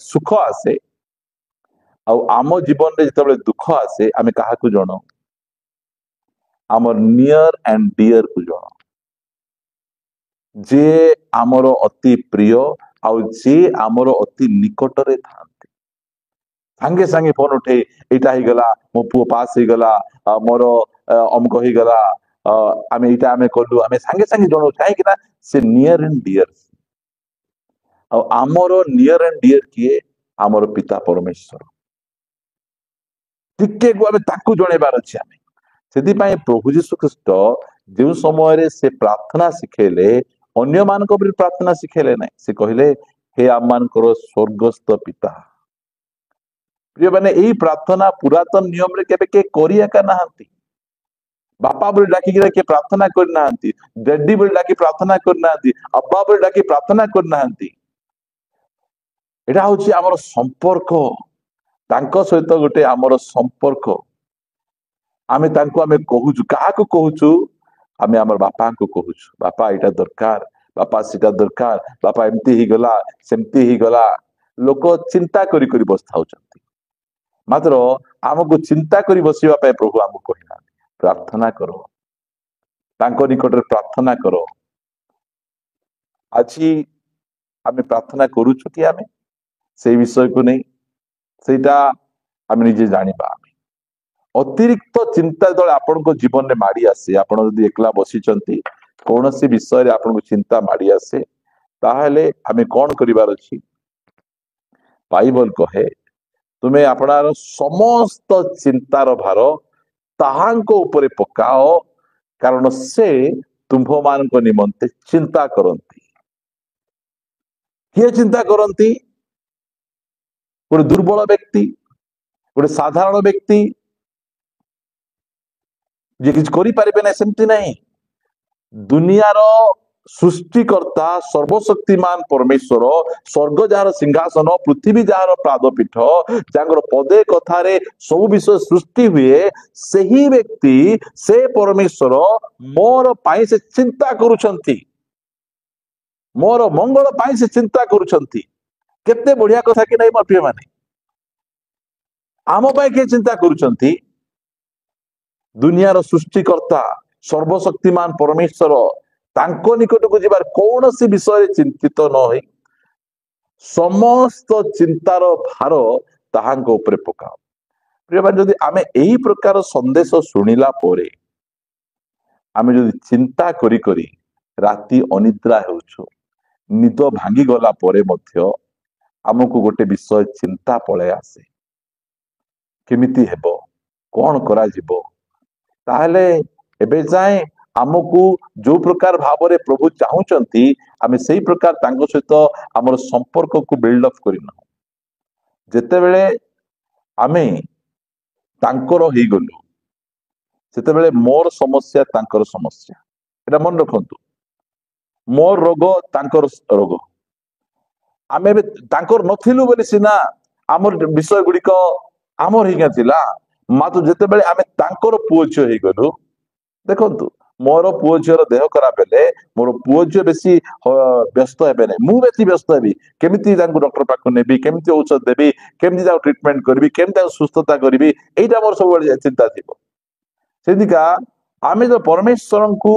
सुख आसे आ आम जीवन रे जेते बेले दुख आसे आमे काहा को जणो आमर नियर एंड डियर को जन जे आमर अति प्रिय आउ जे आमर अति निकटरे था सांगे सांगे फोन उठे एटा ही गला मो पुओ पास ही गला मोर अमक ही गला आमे एटा आमे करलु आमे सांगे सांगे जणो काहे कि ना से नियर एंड डियर आमर नियर एंड डियर किए आमर पिता परमेश्वर टिके को आमे ताकू जणेबार अछि आमे सेति पय प्रभु यीशु ख्रीष्ट जो समय रे से प्रार्थना सिखेले अन्य मान को भी प्रार्थना सिखेले नहीं से कहले हे आम मान करो स्वर्गस्थ पिता प्रिय माने यही प्रार्थना पुरातन नियम रे केबे के करिया का नहांती बापा बोली डाकी के प्रार्थना कर नहांती डैडी बोली डाकी प्रार्थना कर नहांती अब्बा बोली डाकी प्रार्थना कर नहांती एटा होची हमर संपर्क तांको सहित गोटे हमर संपर्क आमे तांको आमे कहूछु काहा को कहूछु आमे हमर बापा को कहूछु बापा एटा दरकार बापा सीटा दरकार बापा एमती ही गला सेमती ही गला लोक चिंता करी करी बसता होचंती मात्र आमको चिंता करी बसिबा पे प्रभु आमको कहिना प्रार्थना करो तांको निकट रे प्रार्थना करो आज आमे प्रार्थना करूछु कि आमे से विषय को नहीं सेटा आमे निजे जानिबा अतिरिक्त चिंता जो आपण जीवन में माड़ी आसे आपण यदि एकला बसीचंती कौन सी विषय आपन को चिंता माड़ी आसे ताहले आमे कौन करिवार अछि बाइबल कहे तुम्हें आपणार समस्त चिंतार भार ताहांको ऊपर पकाओ कारण से तुम्भ मान को निमंते चिंता करंती किए चिंता करंती गोटे दुर्बल व्यक्ति गोटे साधारण व्यक्ति जे किछ करि पारिबे ना सेमती नहीं दुनियार सृष्टिकर्ता सर्वशक्तिमान परमेश्वर स्वर्ग जार सिंहासन पृथ्वी जार पादपीठ जांगर पदे कथारे सब विषय सृष्टि हुए सही व्यक्ति से परमेश्वर मोर पाई से चिंता करूछंती मोर मंगल पाई से चिंता करूछंती केते बढ़िया कथा कि नहीं मोर प्रिय माने आम पाई के चिंता करूछंती दुनियार सृष्टिकर्ता सर्वशक्तिमान परमेश्वर तांको निकट को जीवार कौन सी विषय चिंतित न हो समस्त चिंतार भार ताहांको ऊपर पकाओ प्रिय भाई जदि आमे एही प्रकार संदेश सुनिला पोरे आमे जदि चिंता करी करी राति अनिद्रा हेउछु निद भांगी गला पोरे मध्य आमको गोटे विषय चिंता पळे आसे केमिति हेबो कोन करा जिवो ताहले एबे जाए आमको जो प्रकार भाव रे प्रभु चाहूचंती आमे सेही प्रकार तांको सहित हमर संपर्क को बिल्ड अप करिना जेते बेले आमे तांकर ही गलु सेते बेले मोर समस्या तांकर समस्या एटा मन रखंतु मोर रोग तांकर रोग आमे तांकर नथिलु बोली सिना हमर विषय गुडी को हमर हिगा थिला मात्र जेते बेले आमे तांकर पुओ झियो हे गलु देखंतु मोर पुओ झियर देह खराब हेले मोर पुओ झियो बेसी व्यस्त हेबे नै मु बेसी व्यस्त हेबी केमिति तांको डॉक्टर पाखु नेबी केमिति औषध देबी केमिति ताको ट्रीटमेंट करबी केमिति ताको सुस्थता करबी एटा मोर सब बेले चिंता थिबो सेदिका आमे जो परमेश्वर को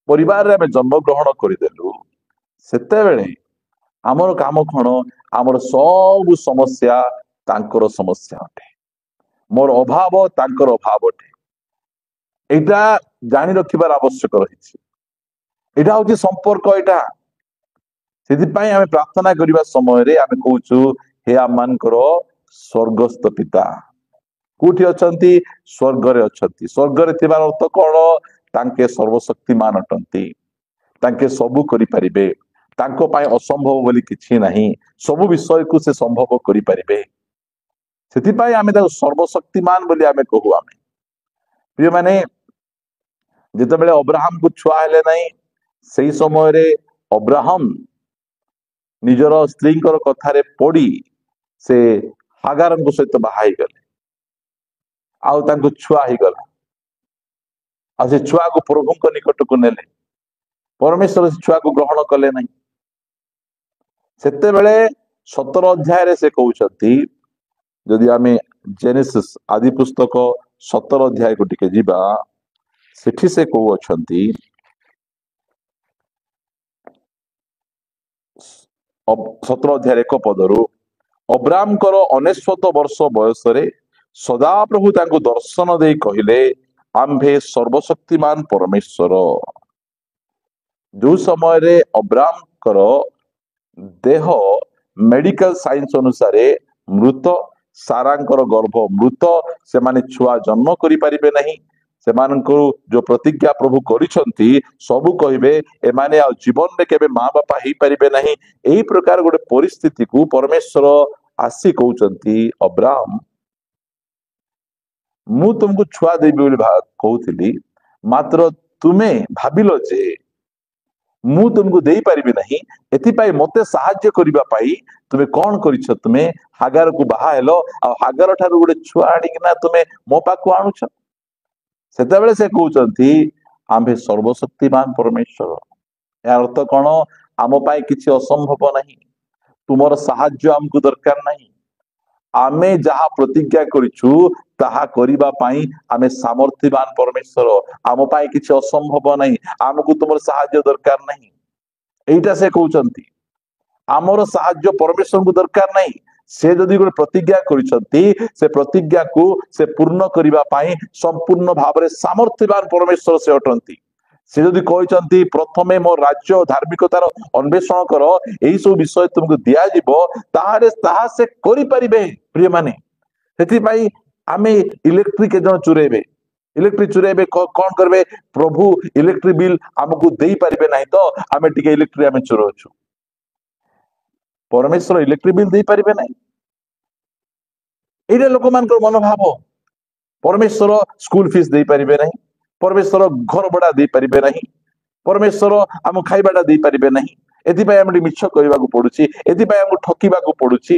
परिवार रे आमे जन्म ग्रहण करि देलु सेते बेले हमर काम खण हमर सब समस्या तांकर समस्या अटे मोर अभाव तांकर अभाव अटे एटा जानी रखिबार आवश्यक रही एटा होची संपर्क एटा सेति पय आमे प्रार्थना करिबा समय रे आमे कहूछु हे आमान करो स्वर्गस्थ पिता कोठी अछंती स्वर्ग रे अछंती स्वर्ग रे थिबार अर्थ कोन तांके सर्वशक्तिमान अटंती तांके सबु करि परिबे तांको पय असंभव बोली किछि नाही सबु विषय को से संभव करि परिबे सेति पय आमे ता सर्वशक्तिमान बोली आमे कहू आमे प्रिय माने जिते बेले अब्राहम को छुआ हेले नहीं सही समय रे अब्राहम निजर स्त्री कथारे पड़ी से हागार सहित बाहा गले आउ तांको छुआ ही गला आ से छुआ को प्रभु निकट को नेले परमेश्वर से छुआ को ग्रहण कले नहीं सेते बेले 17 अध्याय रे से कहउछंती जदि आमे जेनेसिस आदि पुस्तक 17 अध्याय को टिके जीवा ସେଠି ସେ କହୁଅଛନ୍ତି 17 ଅଧ୍ୟାୟ 1 ପଦରୁ, ଅବ୍ରାମଙ୍କର 99 ବର୍ଷ ବୟସରେ ସଦାପ୍ରଭୁ ତାଙ୍କୁ ଦର୍ଶନ ଦେଇ କହିଲେ, ଆମ୍ଭେ ସର୍ବଶକ୍ତିମାନ ପରମେଶ୍ୱର। ଯୋଉ ସମୟରେ ଅବ୍ରାମଙ୍କର ଦେହ ମେଡିକାଲ ସାଇନ୍ସ ଅନୁସାରେ ମୃତ, ସାରାଙ୍କର ଗର୍ଭ ମୃତ, ସେମାନେ ଛୁଆ ଜନ୍ମ କରିପାରିବେ ନାହିଁ, ସେମାନଙ୍କୁ ଯୋଉ ପ୍ରତିଜ୍ଞା ପ୍ରଭୁ କରିଛନ୍ତି ସବୁ କହିବେ ଏମାନେ ଆଉ ଜୀବନରେ କେବେ ମା ବାପା ହେଇପାରିବେ ନାହିଁ, ଏହି ପ୍ରକାର ଗୋଟେ ପରିସ୍ଥିତିକୁ ପରମେଶ୍ୱର ଆସି କହୁଛନ୍ତି, ଅବ୍ରାମ ମୁଁ ତୁମକୁ ଛୁଆ ଦେବି ବୋଲି କହୁଥିଲି, ମାତ୍ର ତୁମେ ଭାବିଲ ଯେ ମୁଁ ତୁମକୁ ଦେଇପାରିବି ନାହିଁ, ଏଥିପାଇଁ ମତେ ସାହାଯ୍ୟ କରିବା ପାଇଁ ତୁମେ କଣ କରିଛ, ତୁମେ ହାଗାରକୁ ବାହା ହେଲ, ଆଉ ହାଗାର ଠାରୁ ଗୋଟେ ଛୁଆ ଆଣିକିନା ତୁମେ ମୋ ପାଖକୁ ଆଣୁଛ। ସେତେବେଳେ ସେ କହୁଛନ୍ତି ଆମ୍ଭେ ସର୍ବଶକ୍ତିମାନ ପରମେଶ୍ୱର। ଏହାର ଅର୍ଥ କଣ? ଆମ ପାଇଁ କିଛି ଅସମ୍ଭବ ନାହିଁ, ତୁମର ସାହାଯ୍ୟ ଆମକୁ ଦରକାର ନାହିଁ, ଆମେ ଯାହା ପ୍ରତିଜ୍ଞା କରିଛୁ ତାହା କରିବା ପାଇଁ ଆମେ ସାମର୍ଥ୍ୟବାନ ପରମେଶ୍ୱର, ଆମ ପାଇଁ କିଛି ଅସମ୍ଭବ ନାହିଁ, ଆମକୁ ତୁମର ସାହାଯ୍ୟ ଦରକାର ନାହିଁ। ଏଇଟା ସେ କହୁଛନ୍ତି, ଆମର ସାହାଯ୍ୟ ପରମେଶ୍ୱରଙ୍କୁ ଦରକାର ନାହିଁ। ସେ ଯଦି ଗୋଟେ ପ୍ରତିଜ୍ଞା କରିଛନ୍ତି ସେ ପ୍ରତିଜ୍ଞାକୁ ସେ ପୂର୍ଣ୍ଣ କରିବା ପାଇଁ ସମ୍ପୂର୍ଣ୍ଣ ଭାବରେ ସାମର୍ଥ୍ୟବାନ ପରମେଶ୍ୱର ସେ ଅଟନ୍ତି। ସେ ଯଦି କହିଛନ୍ତି ପ୍ରଥମେ ମୋ ରାଜ୍ୟ ଧାର୍ମିକତାର ଅନ୍ୱେଷଣ କର, ଏଇ ସବୁ ବିଷୟ ତୁମକୁ ଦିଆଯିବ, ତାହେଲେ ତାହା ସେ କରିପାରିବେ। ପ୍ରିୟମାନେ, ସେଥିପାଇଁ ଆମେ ଇଲେକ୍ଟ୍ରିକ କେତେ ଜଣ ଚୁରେଇବେ, ଇଲେକ୍ଟ୍ରିକ ଚୁରେଇବେ କଣ କରିବେ, ପ୍ରଭୁ ଇଲେକ୍ଟ୍ରିକ ବିଲ୍ ଆମକୁ ଦେଇପାରିବେ ନାହିଁ ତ ଆମେ ଟିକେ ଇଲେକ୍ଟ୍ରିକ ଆମେ ଚୁରଉଛୁ। ପରମେଶ୍ୱର ଇଲେକ୍ଟ୍ରିକ ବିଲ୍ ଦେଇପାରିବେ ନାହିଁ, ଏଇଟା ଲୋକମାନଙ୍କର ମନୋଭାବ। ପରମେଶ୍ୱର ସ୍କୁଲ ଫିସ୍ ଦେଇପାରିବେ ନାହିଁ, ପରମେଶ୍ୱର ଘର ଭଡା ଦେଇପାରିବେ ନାହିଁ, ପରମେଶ୍ୱର ଆମ ଖାଇବାଟା ଦେଇପାରିବେ ନାହିଁ, ଏଥିପାଇଁ ଆମେ ମିଛ କରିବାକୁ ପଡୁଛି, ଏଥିପାଇଁ ଆମକୁ ଠକିବାକୁ ପଡୁଛି,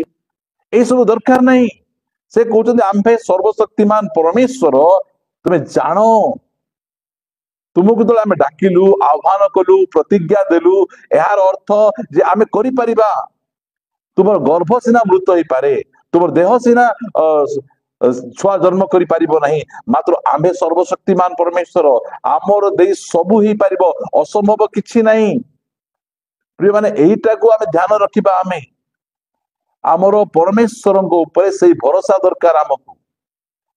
ଏଇସବୁ ଦରକାର ନାହିଁ। ସେ କହୁଛନ୍ତି ଆମ୍ଭେ ସର୍ବଶକ୍ତିମାନ ପରମେଶ୍ୱର, ତୁମେ ଜାଣ, ତୁମକୁ ଯେତେବେଳେ ଆମେ ଡାକିଲୁ, ଆହ୍ୱାନ କଲୁ, ପ୍ରତିଜ୍ଞା ଦେଲୁ, ଏହାର ଅର୍ଥ ଯେ ଆମେ କରିପାରିବା। ତୁମର ଗର୍ଭ ସିନା ମୃତ ହେଇପାରେ, ତୁମର ଦେହ ସିନା ଛୁଆ ଜନ୍ମ କରିପାରିବ ନାହିଁ, ମାତ୍ର ଆମ୍ଭେ ସର୍ବଶକ୍ତିମାନ ପରମେଶ୍ୱର, ଆମର ଦେଇ ସବୁ ହେଇପାରିବ, ଅସମ୍ଭବ କିଛି ନାହିଁ। ପ୍ରିୟମାନେ, ଏଇଟାକୁ ଆମେ ଧ୍ୟାନ ରଖିବା। ଆମର ପରମେଶ୍ୱରଙ୍କ ଉପରେ ସେଇ ଭରସା ଦରକାର ଆମକୁ।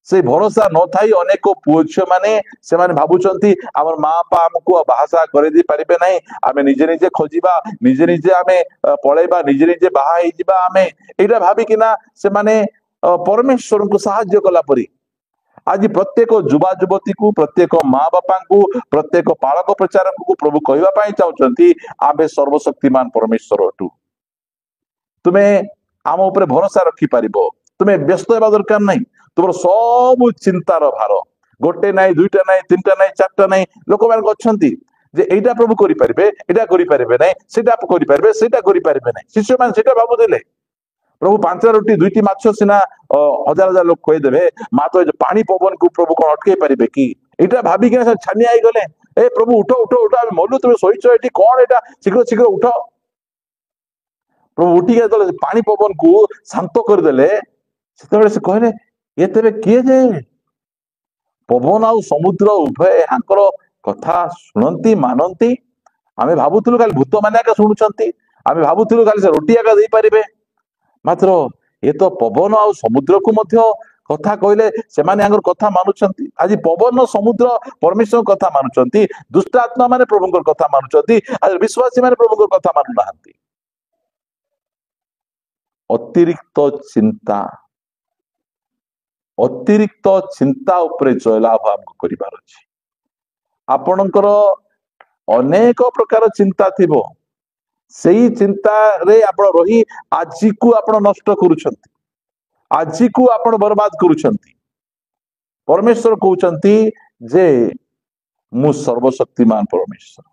ସେଇ ଭରସା ନଥାଇ ଅନେକ ପୁଅ ଝିଅ ମାନେ ସେମାନେ ଭାବୁଛନ୍ତି ଆମର ମା ବାପା ଆମକୁ ବାହାସାହା କରେଇ ପାରିବେ ନାହିଁ, ଆମେ ନିଜେ ନିଜେ ଖୋଜିବା, ନିଜେ ନିଜେ ଆମେ ପଳେଇବା, ନିଜେ ନିଜେ ବାହା ହେଇଯିବା। ଆମେ ଏଇଟା ଭାବିକିନା ସେମାନେ ପରମେଶ୍ୱରଙ୍କୁ ସାହାଯ୍ୟ କଲା ପରି ଆଜି ପ୍ରତ୍ୟେକ ଯୁବା ଯୁବତୀକୁ, ପ୍ରତ୍ୟେକ ମା ବାପାଙ୍କୁ, ପ୍ରତ୍ୟେକ ପାଳକ ପ୍ରଚାରକଙ୍କୁ ପ୍ରଭୁ କହିବା ପାଇଁ ଚାହୁଁଛନ୍ତି ଆମ୍ଭେ ସର୍ବଶକ୍ତିମାନ ପରମେଶ୍ୱର ଅଟୁ। ତୁମେ ଆମ ଉପରେ ଭରସା ରଖିପାରିବ, ତୁମେ ବ୍ୟସ୍ତ ହେବା ଦରକାର ନାହିଁ। ତୁମର ସବୁ ଚିନ୍ତାର ଭାର, ଗୋଟେ ନାହିଁ, ଦୁଇଟା ନାହିଁ, ତିନିଟା ନାହିଁ, ଚାରିଟା ନାହିଁ, ଲୋକମାନେ ଅଛନ୍ତି ଯେ ଏଇଟା ପ୍ରଭୁ କରିପାରିବେ, ଏଇଟା କରିପାରିବେ ନାହିଁ, ସେଇଟା କରିପାରିବେ, ସେଇଟା କରିପାରିବେ ନାହିଁ। ଶିଷ୍ୟମାନେ ସେଇଟା ଭାବୁଥିଲେ। ପ୍ରଭୁ 5 ରୁଟି 2ଟି ମାଛ ସିନା ହଜାର ହଜାର ଲୋକ ଖୁଆଇଦେବେ, ମାତ୍ର ପାଣି ପବନକୁ ପ୍ରଭୁ କଣ ଅଟକେଇ ପାରିବେ କି? ଏଇଟା ଭାବିକିନା ସେ ଛାନିଆ ହେଇଗଲେ, ଏ ପ୍ରଭୁ ଉଠ ଉଠ ଉଠ, ଆମେ ମଲୁ, ତୁମେ ଶୋଇଛ ଏଠି, କଣ ଏଇଟା, ଶୀଘ୍ର ଶୀଘ୍ର ଉଠ। ପ୍ରଭୁ ଉଠିକି ଯେତେବେଳେ ପାଣି ପବନକୁ ଶାନ୍ତ କରିଦେଲେ, ସେତେବେଳେ ସେ କହିଲେ ଏ ତେବେ କିଏ ଯେ ପବନ ଆଉ ସମୁଦ୍ର ଉଭୟ ଏହାଙ୍କର କଥା ଶୁଣନ୍ତି, ମାନନ୍ତି? ଆମେ ଭାବୁଥିଲୁ ଖାଲି ଭୂତ ମାନେ ଏକା ଶୁଣୁଛନ୍ତି, ଆମେ ଭାବୁଥିଲୁ ଖାଲି ସେ ରୋଟି ଏକା ଦେଇପାରିବେ, ମାତ୍ର ଏ ତ ପବନ ଆଉ ସମୁଦ୍ରକୁ ମଧ୍ୟ କଥା କହିଲେ ସେମାନେ ଆଙ୍କର କଥା ମାନୁଛନ୍ତି। ଆଜି ପବନ ସମୁଦ୍ର ପରମେଶ୍ୱରଙ୍କ କଥା ମାନୁଛନ୍ତି, ଦୁଷ୍ଟ ଆତ୍ମା ମାନେ ପ୍ରଭୁଙ୍କର କଥା ମାନୁଛନ୍ତି, ଆଜି ବିଶ୍ୱାସୀ ମାନେ ପ୍ରଭୁଙ୍କର କଥା ମାନୁନାହାନ୍ତି। ଅତିରିକ୍ତ ଚିନ୍ତା ଉପରେ ଜୟଲାଭ ଆମକୁ କରିବାର ଅଛି। ଆପଣଙ୍କର ଅନେକ ପ୍ରକାର ଚିନ୍ତା ଥିବ, ସେଇ ଚିନ୍ତାରେ ଆପଣ ରହି ଆଜିକୁ ଆପଣ ନଷ୍ଟ କରୁଛନ୍ତି, ଆଜିକୁ ଆପଣ ବର୍ବାଦ କରୁଛନ୍ତି। ପରମେଶ୍ୱର କହୁଛନ୍ତି ଯେ ମୁଁ ସର୍ବଶକ୍ତିମାନ ପରମେଶ୍ୱର,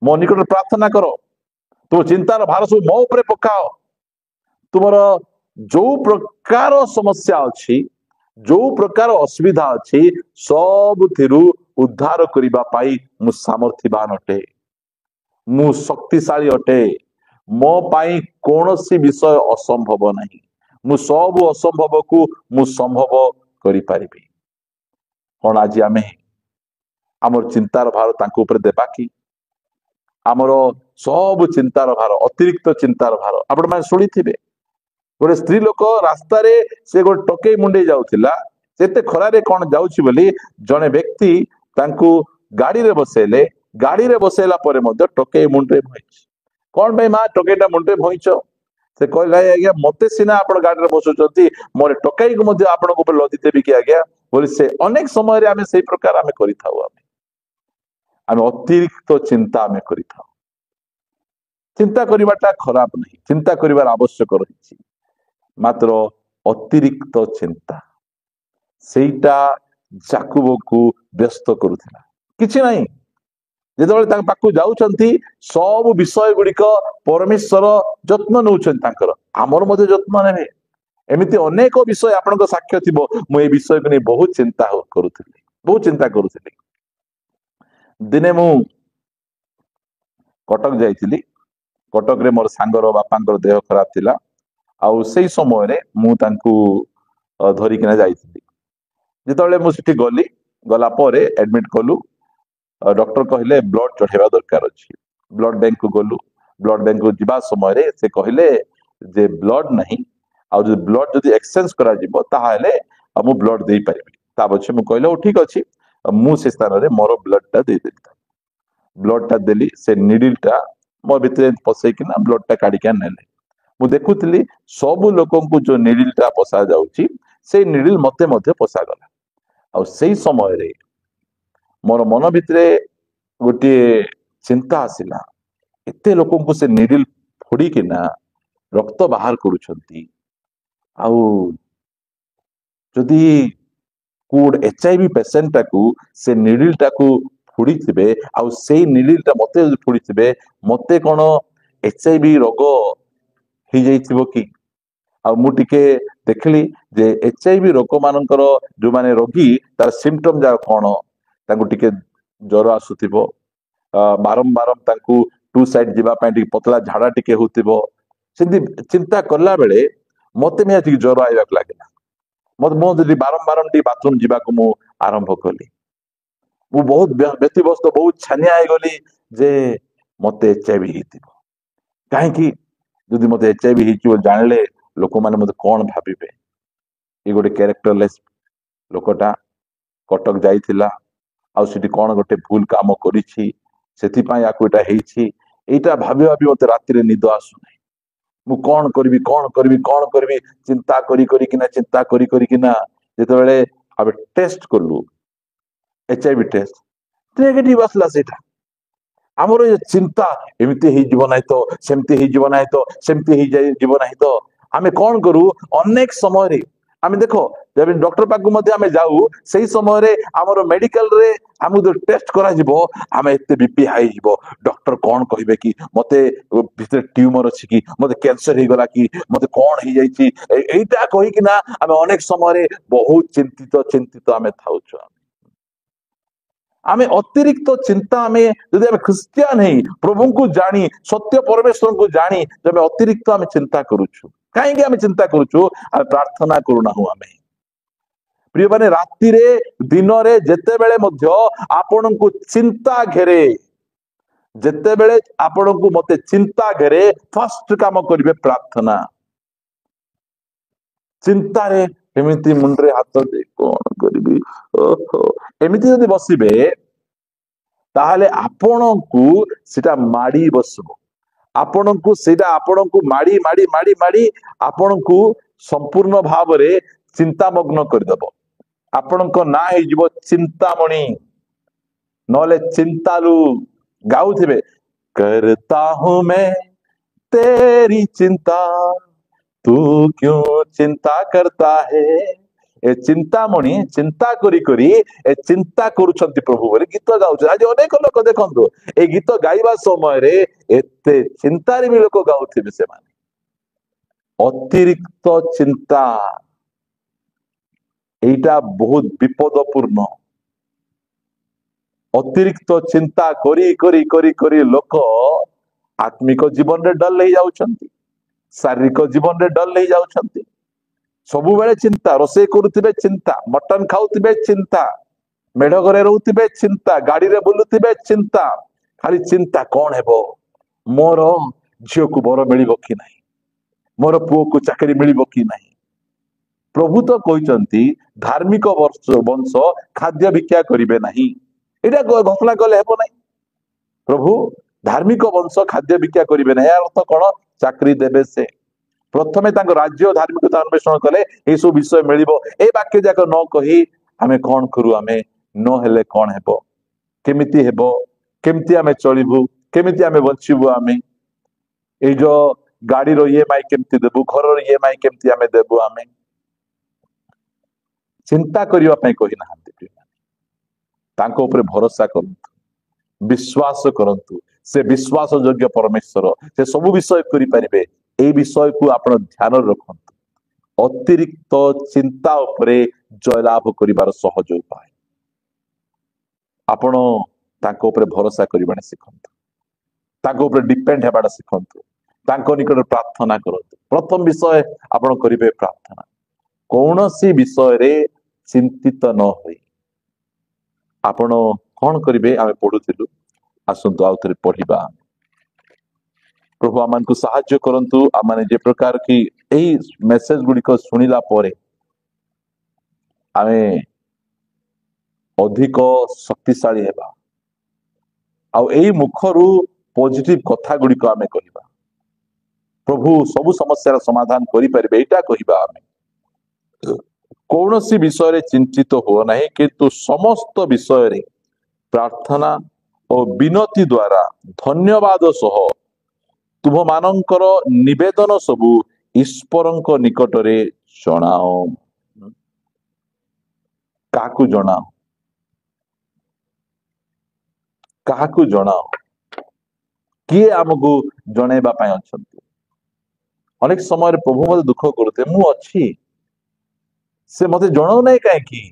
ମୋ ନିକଟରେ ପ୍ରାର୍ଥନା କର, ତୁମ ଚିନ୍ତାର ଭାର ସବୁ ମୋ ଉପରେ ପକାଅ। ତୁମର ଯୋଉ ପ୍ରକାର ସମସ୍ୟା ଅଛି, ଯୋଉ ପ୍ରକାର ଅସୁବିଧା ଅଛି, ସବୁଥିରୁ ଉଦ୍ଧାର କରିବା ପାଇଁ ମୁଁ ସାମର୍ଥ୍ୟବାନ ଅଟେ, ମୁଁ ଶକ୍ତିଶାଳୀ ଅଟେ, ମୋ ପାଇଁ କୌଣସି ବିଷୟ ଅସମ୍ଭବ ନାହିଁ, ମୁଁ ସବୁ ଅସମ୍ଭବକୁ ମୁଁ ସମ୍ଭବ କରିପାରିବି। କଣ ଆଜି ଆମେ आमर चिंतार भार तांको ऊपर देबा कि आमर सब चिंतार भार अतिरिक्त चिंतार भार आपण माने सुनी थिबे गोटे स्त्री लोक रास्ता रे से गोटे टोके मुंडे जाउथिला सेते खरारे कौन जाउछि बोली जने व्यक्ति तांको गाड़ी रे बसेले गाड़ी रे बसेला परे मध्य टोके मुंडे भइछि कौन भाई मां टोकेटा मुंडे भइछो से कहला आज्ञा मते सिना आपण गाड़ी रे बसुचंती मोर टोकाई को मध्य आपण ऊपर लदी देबी कि आज्ञा बोली से अनेक समय रे आमे सेही प्रकार आमे करिथाउ आमे अतिरिक्त चिंता आमे करिथाउ चिंता करिवाटा खराब नहीं चिंता करिवार आवश्यक रहिछि मात्र अतिरिक्त चिंता सेटा जाकुब को व्यस्त करुथिला किछि नहीं जेतेबेले तांक पाखु जाउछंती सब विषय गुड़िक परमेश्वर जत्न नउछन तांकर आमर मध्ये जत्न नेबे एमिति अनेक विषय आपनक साक्ष्य थिबो मु ए विषय को नै बहुत चिंता करुथिली दिने मु कटक जाइथिली कटक रे मोर सांगर बापांकर देह खराब थिला आउ सेही समय रे मु तांकु धरि किना जाइथिली जेतेबेले मु सिठी गली गला परे एडमिट कलु डॉक्टर कहले ब्लड चढ़ेवा दरकार अछि ब्लड बैंक को गलु ब्लड बैंक को जिबा समय रे से कहले जे ब्लड नहीं आ जो ब्लड जदि एक्सचेंज करा जिवो ताहाले मु ब्लड देई परिबि ता बछे मु कहले ओ ठीक अछि मु से स्थान रे मोर ब्लड टा दे देली ब्लड टा देली से निडिल टा मो भितरे पसै किना ब्लड टा काढी के नेले मु देखुतली सब लोकन को जो निडिल टा पसा जाउची से निडिल मते मध्ये पसा गला आ सेही समय रे मोर मन भितरे गोटे चिंता आसिला एते लोकन को से निडिल फोड़ी किना रक्त बाहर करूछंती आउ जदि कोड एचआईवी पेशेंट टाकू से निडिल टाकू फोड़ी थिबे आउ सेही निडिल टा मते फोड़ी थिबे मते कोन एचआईवी रोग ही जाइथिबो कि आ मु टिके देखली जे एचआईवी रोग मानकर जो माने रोगी तार सिम्पटम जा कोन तांको टिके ज्वर आसुथिबो बारंबार तांको टू साइड जीवा पय टिके पतला झाड़ा टिके होतिबो सिंधी चिंता करला बेले मते मे टिके ज्वर आइबाक लागला मते मो जदि बारंबार टिके बाथरूम जीवा को मु आरंभ कली मु बहुत व्यतिव्यस्त बहुत छानिया आइ गली जे मते एचआईवी हितिबो काहे कि जदि मते एचआईवी हितिबो जानले लोक माने मते कोन भाबिबे ए गोटे कैरेक्टरलेस लोकटा कटक जाइथिला आ सिटी कोन गोटे भूल काम करिछि सेति पय याको एटा हेछि एटा भाबी भाबी मते राति रे निद आसु नै मु कोन करबी चिंता करी किना जेतेबेले आबे टेस्ट करलु एचआईवी टेस्ट नेगेटिव आसला सेटा हमरो ये चिंता एमिति हे जीवन है तो सेमति हे जीवन है तो सेमति हे जीवन है तो आमे कोन करू अनेक समय रे आमे देखो जब डॉक्टर पाक मध्ये आमे जाऊ सही समय रे हमरो मेडिकल रे हमु जो टेस्ट करा जिवो आमे एते बीपी हाई जिवो डॉक्टर कोन कहिबे कि मते भीतर ट्यूमर अछि कि मते कैंसर हे गला कि मते कोन हे जाईछि एटा कहि कि ना आमे अनेक समय रे बहुत चिंतित आमे थाउछ आमे अतिरिक्त चिंता आमे जदि आमे क्रिश्चियन हे प्रभु को जानी सत्य परमेश्वर को जानी जब अतिरिक्त आमे चिंता करूछु काहे कि आमे चिंता करूछु आमे प्रार्थना करूना हु आमे प्रिय माने राति रे दिन रे जेते बेले मध्य आपन को चिंता घेरे जेते बेले आपन को मते चिंता घेरे फर्स्ट काम करिवे प्रार्थना चिंता रे एमिति मुंडरे हाथ दे कोन करबी ओहो एमिति जदि बसिबे ताहले आपन को सेटा माडी बसबो आपन को सेटा आपन को माडी माडी माडी माडी आपन को संपूर्ण भाव रे चिंतामग्न कर दबो आपन को ना हे जीवो चिंतामणि नले चिंतालु गाउथिबे करता हूं मैं तेरी चिंता तू क्यों चिंता करता है ए चिंतामणि चिंता करी करी ए चिंता करूछंती प्रभु बोले गीत गाउछ आज अनेक लोक देखंतु ए गीत गाइबा समय रे एते चिंता रे भी लोक गाउथिबे से माने अतिरिक्त चिंता एटा बहुत विपदपूर्ण अतिरिक्त चिंता करी करी करी करी लोक आत्मिक जीवन रे डल ले जाउछंती शारीरिक जीवन रे डल ले जाउछंती सबु बेले चिंता रोसे करूथिबे चिंता मटन खाउथिबे चिंता मेढ़ घरे रोते चिंता, गाड़ी रे बुलुवे चिंता, खाली चिंता कौन हेबो, मोर झील को बर मिल कि नहीं, मोर पुओ को चाकरी मिल कि नहीं। प्रभु तो कहते धार्मिक वंश खाद्य भिक्षा करेंगे नहीं, यहाँ घोषणा कले हेब नहीं। प्रभु धार्मिक वंश खाद्य भिक्षा करेंगे नहीं, अर्थ कौन, चाकरी देवे से। प्रथमे राज्य धार्मिकता अन्वेषण कले ये सब विषय मिल, ए वाक्य जाक न कही आमे कौन करू, आमे न हेले कौन हेब, केमिति हेब, केमिति आमे चलिबू, केमिति आमे बंचिबू, आमे ए जो गाड़ी रो ईएमआई केमिति देबू, घर रो ईएमआई केमिति आमे देबू, आमे चिंता करिवा पई कहि नाहंती। तांको ऊपर भरोसा करंतु, विश्वास करंतु, से विश्वास योग्य परमेश्वर, से सब विषय करि परिबे। ए विषय को आपण ध्यान रखंतु। अतिरिक्त चिंता उपरे जयलाभ करिवार सहज उपाय, आपण तांको ऊपर भरोसा करिबाने सिखंतु, तांको ऊपर डिपेंड हेबाडा सिखंतु, तांको निकट प्रार्थना करंतु। प्रथम विषय आपण करिबे प्रार्थना, कौनसी विषय रे चिंतित न होई। आपण कौन करिबे, आमे पढुथिलु, आसंतु आउ थरे पढिबा। प्रभु आमान को सहाय्य करंतु, आमाने जे प्रकार की एई मेसेज गुडी को सुनिला परे आमे अधिक शक्तिशाली हेबा, आउ एई मुखरु पॉजिटिव कथा गुडी को आमे कहिबा। प्रभु सब समस्या समाधान करि परिबे, एटा कहिबा। आमे कौनसी विषय रे चिंतित हो नहीं, किंतु समस्त विषय रे प्रार्थना और विनती द्वारा धन्यवाद सह तुम मानकर निवेदन सबु ईश्वरंक निकट रे जणाओ। काकू जणाओ, काकू जणाओ, किए आमको जणेबा पई अछंती। अनेक समय रे प्रभु मते दुख करते, मु अछि, से मते जणाउ नहीं कहीं,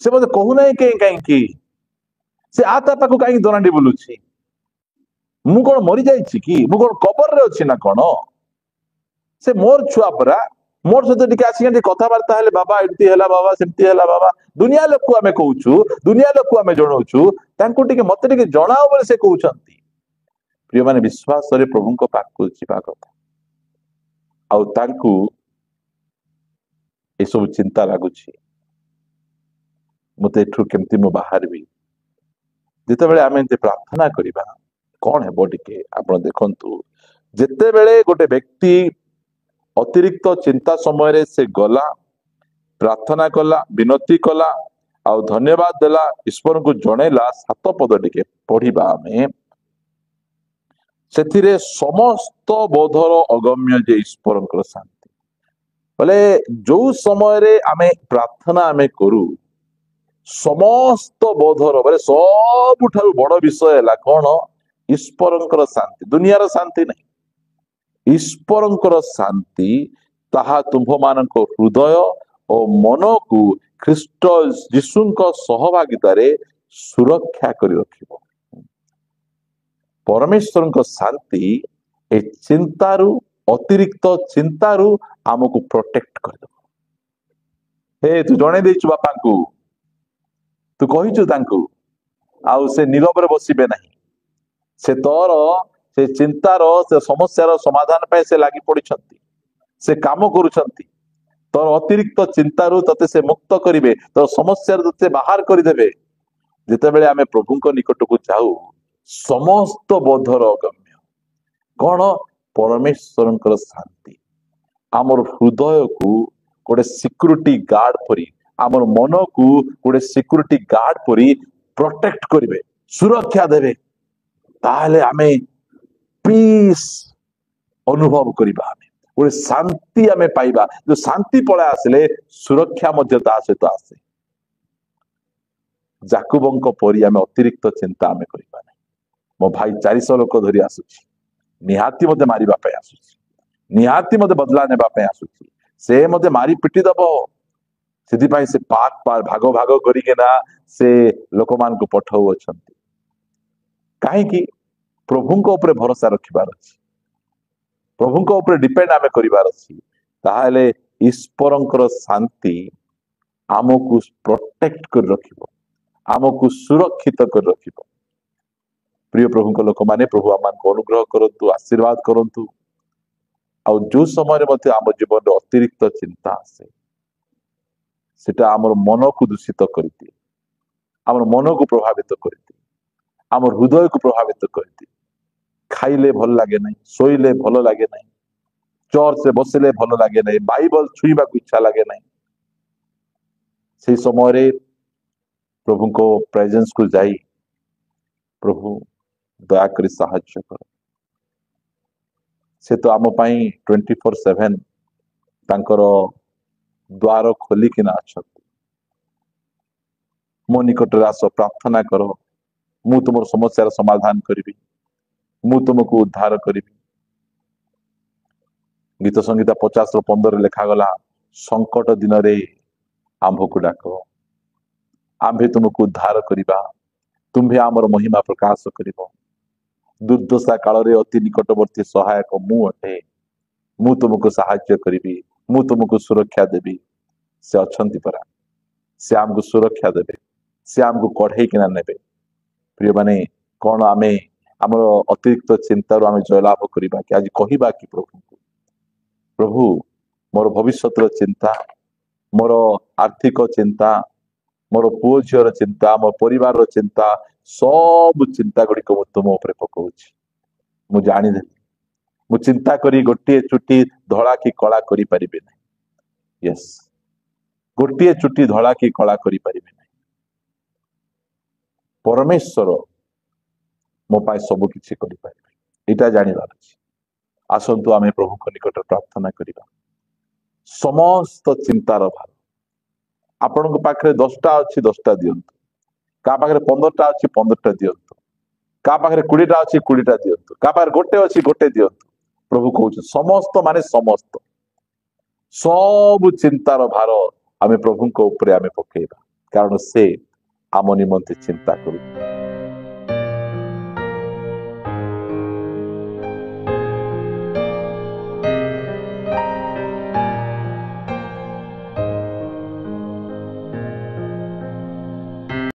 से मते कहू नहीं कहीं, से आता पाखु कहीं दरांडी बुलुछि, मु कौन मरी जाइछि कि, मु कौन कबर रे अछि ना कौन, से मोर छुआ परा, मोर सहित टिके आसी कथबार्ता हेले, बाबा एमती हैला, बाबा सेमती हैला, बाबा दुनिया लोक को आमे कहूछु, दुनिया लोक को आमे जणाउछु, तांको टिके मते टिके जणाओ बोले से कहउछंती। प्रिय माने विश्वास रे प्रभु को पाखु छिपा कथा, आउ तांको ए सब चिंता लागुछि, मते एठु केमती मु बाहरबी। जेते बेले आमे जे प्रार्थना करिबा कौन हेबो, टिके आपण देखंतु, जेते बेले गोटे व्यक्ति अतिरिक्त चिंता समय रे से गला, प्रार्थना कला, विनती कला, आउ धन्यवाद देला, ईश्वर को जणेला, 7 पद टिके पढ़िबा। आमे सेथिरे समस्त बोधर अगम्य जे ईश्वरंकर शांति, बोले जो समय रे आमे प्रार्थना आमे करू, समस्त बोधर बोले सबुठारु बड़ विषय है कौन, ईश्वरंकर शांति, दुनियार शांति नहीं, ईश्वरंकर शांति ताहा तुम्भ मानक हृदय और मन को ख्रीष्ट यीशुंक सहभागितारे सुरक्षा करि रखिबो। परमेश्वरंक शांति ए चिंतारु, अतिरिक्त चिंतारु आमको प्रोटेक्ट कर दो। हे तू जणे देछु बापा को, तू कहिछु तांको, आउ से नीरव रे बसिबे नहीं, से तोर से चिंतार से समस्यार समाधान पे से लागी पड़िछंती, से काम करूछंती। तोर अतिरिक्त चिंतारु तते से मुक्त करिवे, तोर समस्या तते बाहर कर देबे। जेते बेले आमे प्रभुंक निकट को जाऊ, समस्त बोधर अगम्य कौन, परमेश्वरंकर शांति आमर हृदय को गोटे सिक्योरिटी गार्ड परी, आमर मन को गोटे सिक्योरिटी गार्ड परी प्रोटेक्ट करिवे, सुरक्षा देवे। ताहले आमे पीस अनुभव करिबा, आमे गोटे शांति आमे पाइबा। जो शांति पळे आसले सुरक्षा मध्य ता सहित आसे। जाकुबंक परी आमे अतिरिक्त चिंता आमे करिबा नै। मो भाई 400 लोक धरी आसुची, निहाती मते मारिबा पे आसुची, निहाती मते बदला नेबा पे आसुची, से मते मारी पिटी दबो, सेति पई से पाक पार भाग भाग करी के ना से लोकमान को पठाउ अछंती। काहे कि प्रभुंक ऊपर भरोसा रखिबार अछि, प्रभुंक ऊपर डिपेंड आमे करिबार अछि। ताहाले ईश्वरंकर शांति आमको प्रोटेक्ट कर रखिबो, आमको सुरक्षित कर रखिब। प्रिय प्रभु लोक मैंने प्रभु आम अनुग्रह करतु आशीर्वाद करतु आउ जो समय आम जीवन अतिरिक्त चिंता आसे सेटा आमर मन को दूषित करती आम मन को प्रभावित करती आम हृदय को प्रभावित करती खाइले भल लगे नहीं शोइले भल लगे नहीं चर्च से बसिले भल लगे नहीं बाइबल छुईबा को इच्छा लगे नहीं से समय प्रभु को प्रेजेंस को जाई प्रभु दयाकरी साहाय्य कर से तो आम 24/7 तांकर द्वार खोलिकिना अच्छा मो निकट आस प्रार्थना कर मु तुम समस्यार समाधान करी मु तुमको उद्धार करी। गीत संगीता 50:15 लिखा गला संकट दिन रे आंभ को डाक आंभे तुमको उद्धार करिबा तुम्भे आमर महिमा प्रकाश करिबो दुर्दशा काल रे अति निकटवर्ती सहायक मु अटे मु तुमको साहाय्य करी मु तुमको सुरक्षा देवी से अच्छंती परा से आमको सुरक्षा देवे से आमको कढ़ई किना नेबे। प्रिय माने कौन आमे आमर अतिरिक्त चिंतार आमे जयलाभ करिबा कि आज कहिबा कि प्रभु को प्रभु मोर भविष्यतर चिंता मोर आर्थिक चिंता मोर पुओ झीर चिंता मोर परिवार चिंता सब चिंता गुड़िक मु तुम उपर पकाउछि मु जानिदेली मु चिंता करी गोटे चुटी धड़ा कि कला करि परिबे नहीं। यस गोटे चुटी धड़ा कि कला करि परिबे नहीं परमेश्वर मो पाए सब किछि करि परिबे एटा जानिबार अछि। आसंतु आमे प्रभु को निकट प्रार्थना करिबा समस्त चिंतार भार आपण पाखे 10टा अच्छी 10टा दिंतु का पाखे 15टा अच्छी 15टा दिंतु का पाखे 20टा अच्छी 20टा दिंतु का पाखे गोटे अच्छी गोटे दिंतु प्रभु कहउछ समस्त माने समस्त सब चिंतार भार आमे प्रभु को ऊपर आमे पकेबा कारण से आम निमंते चिंता करू।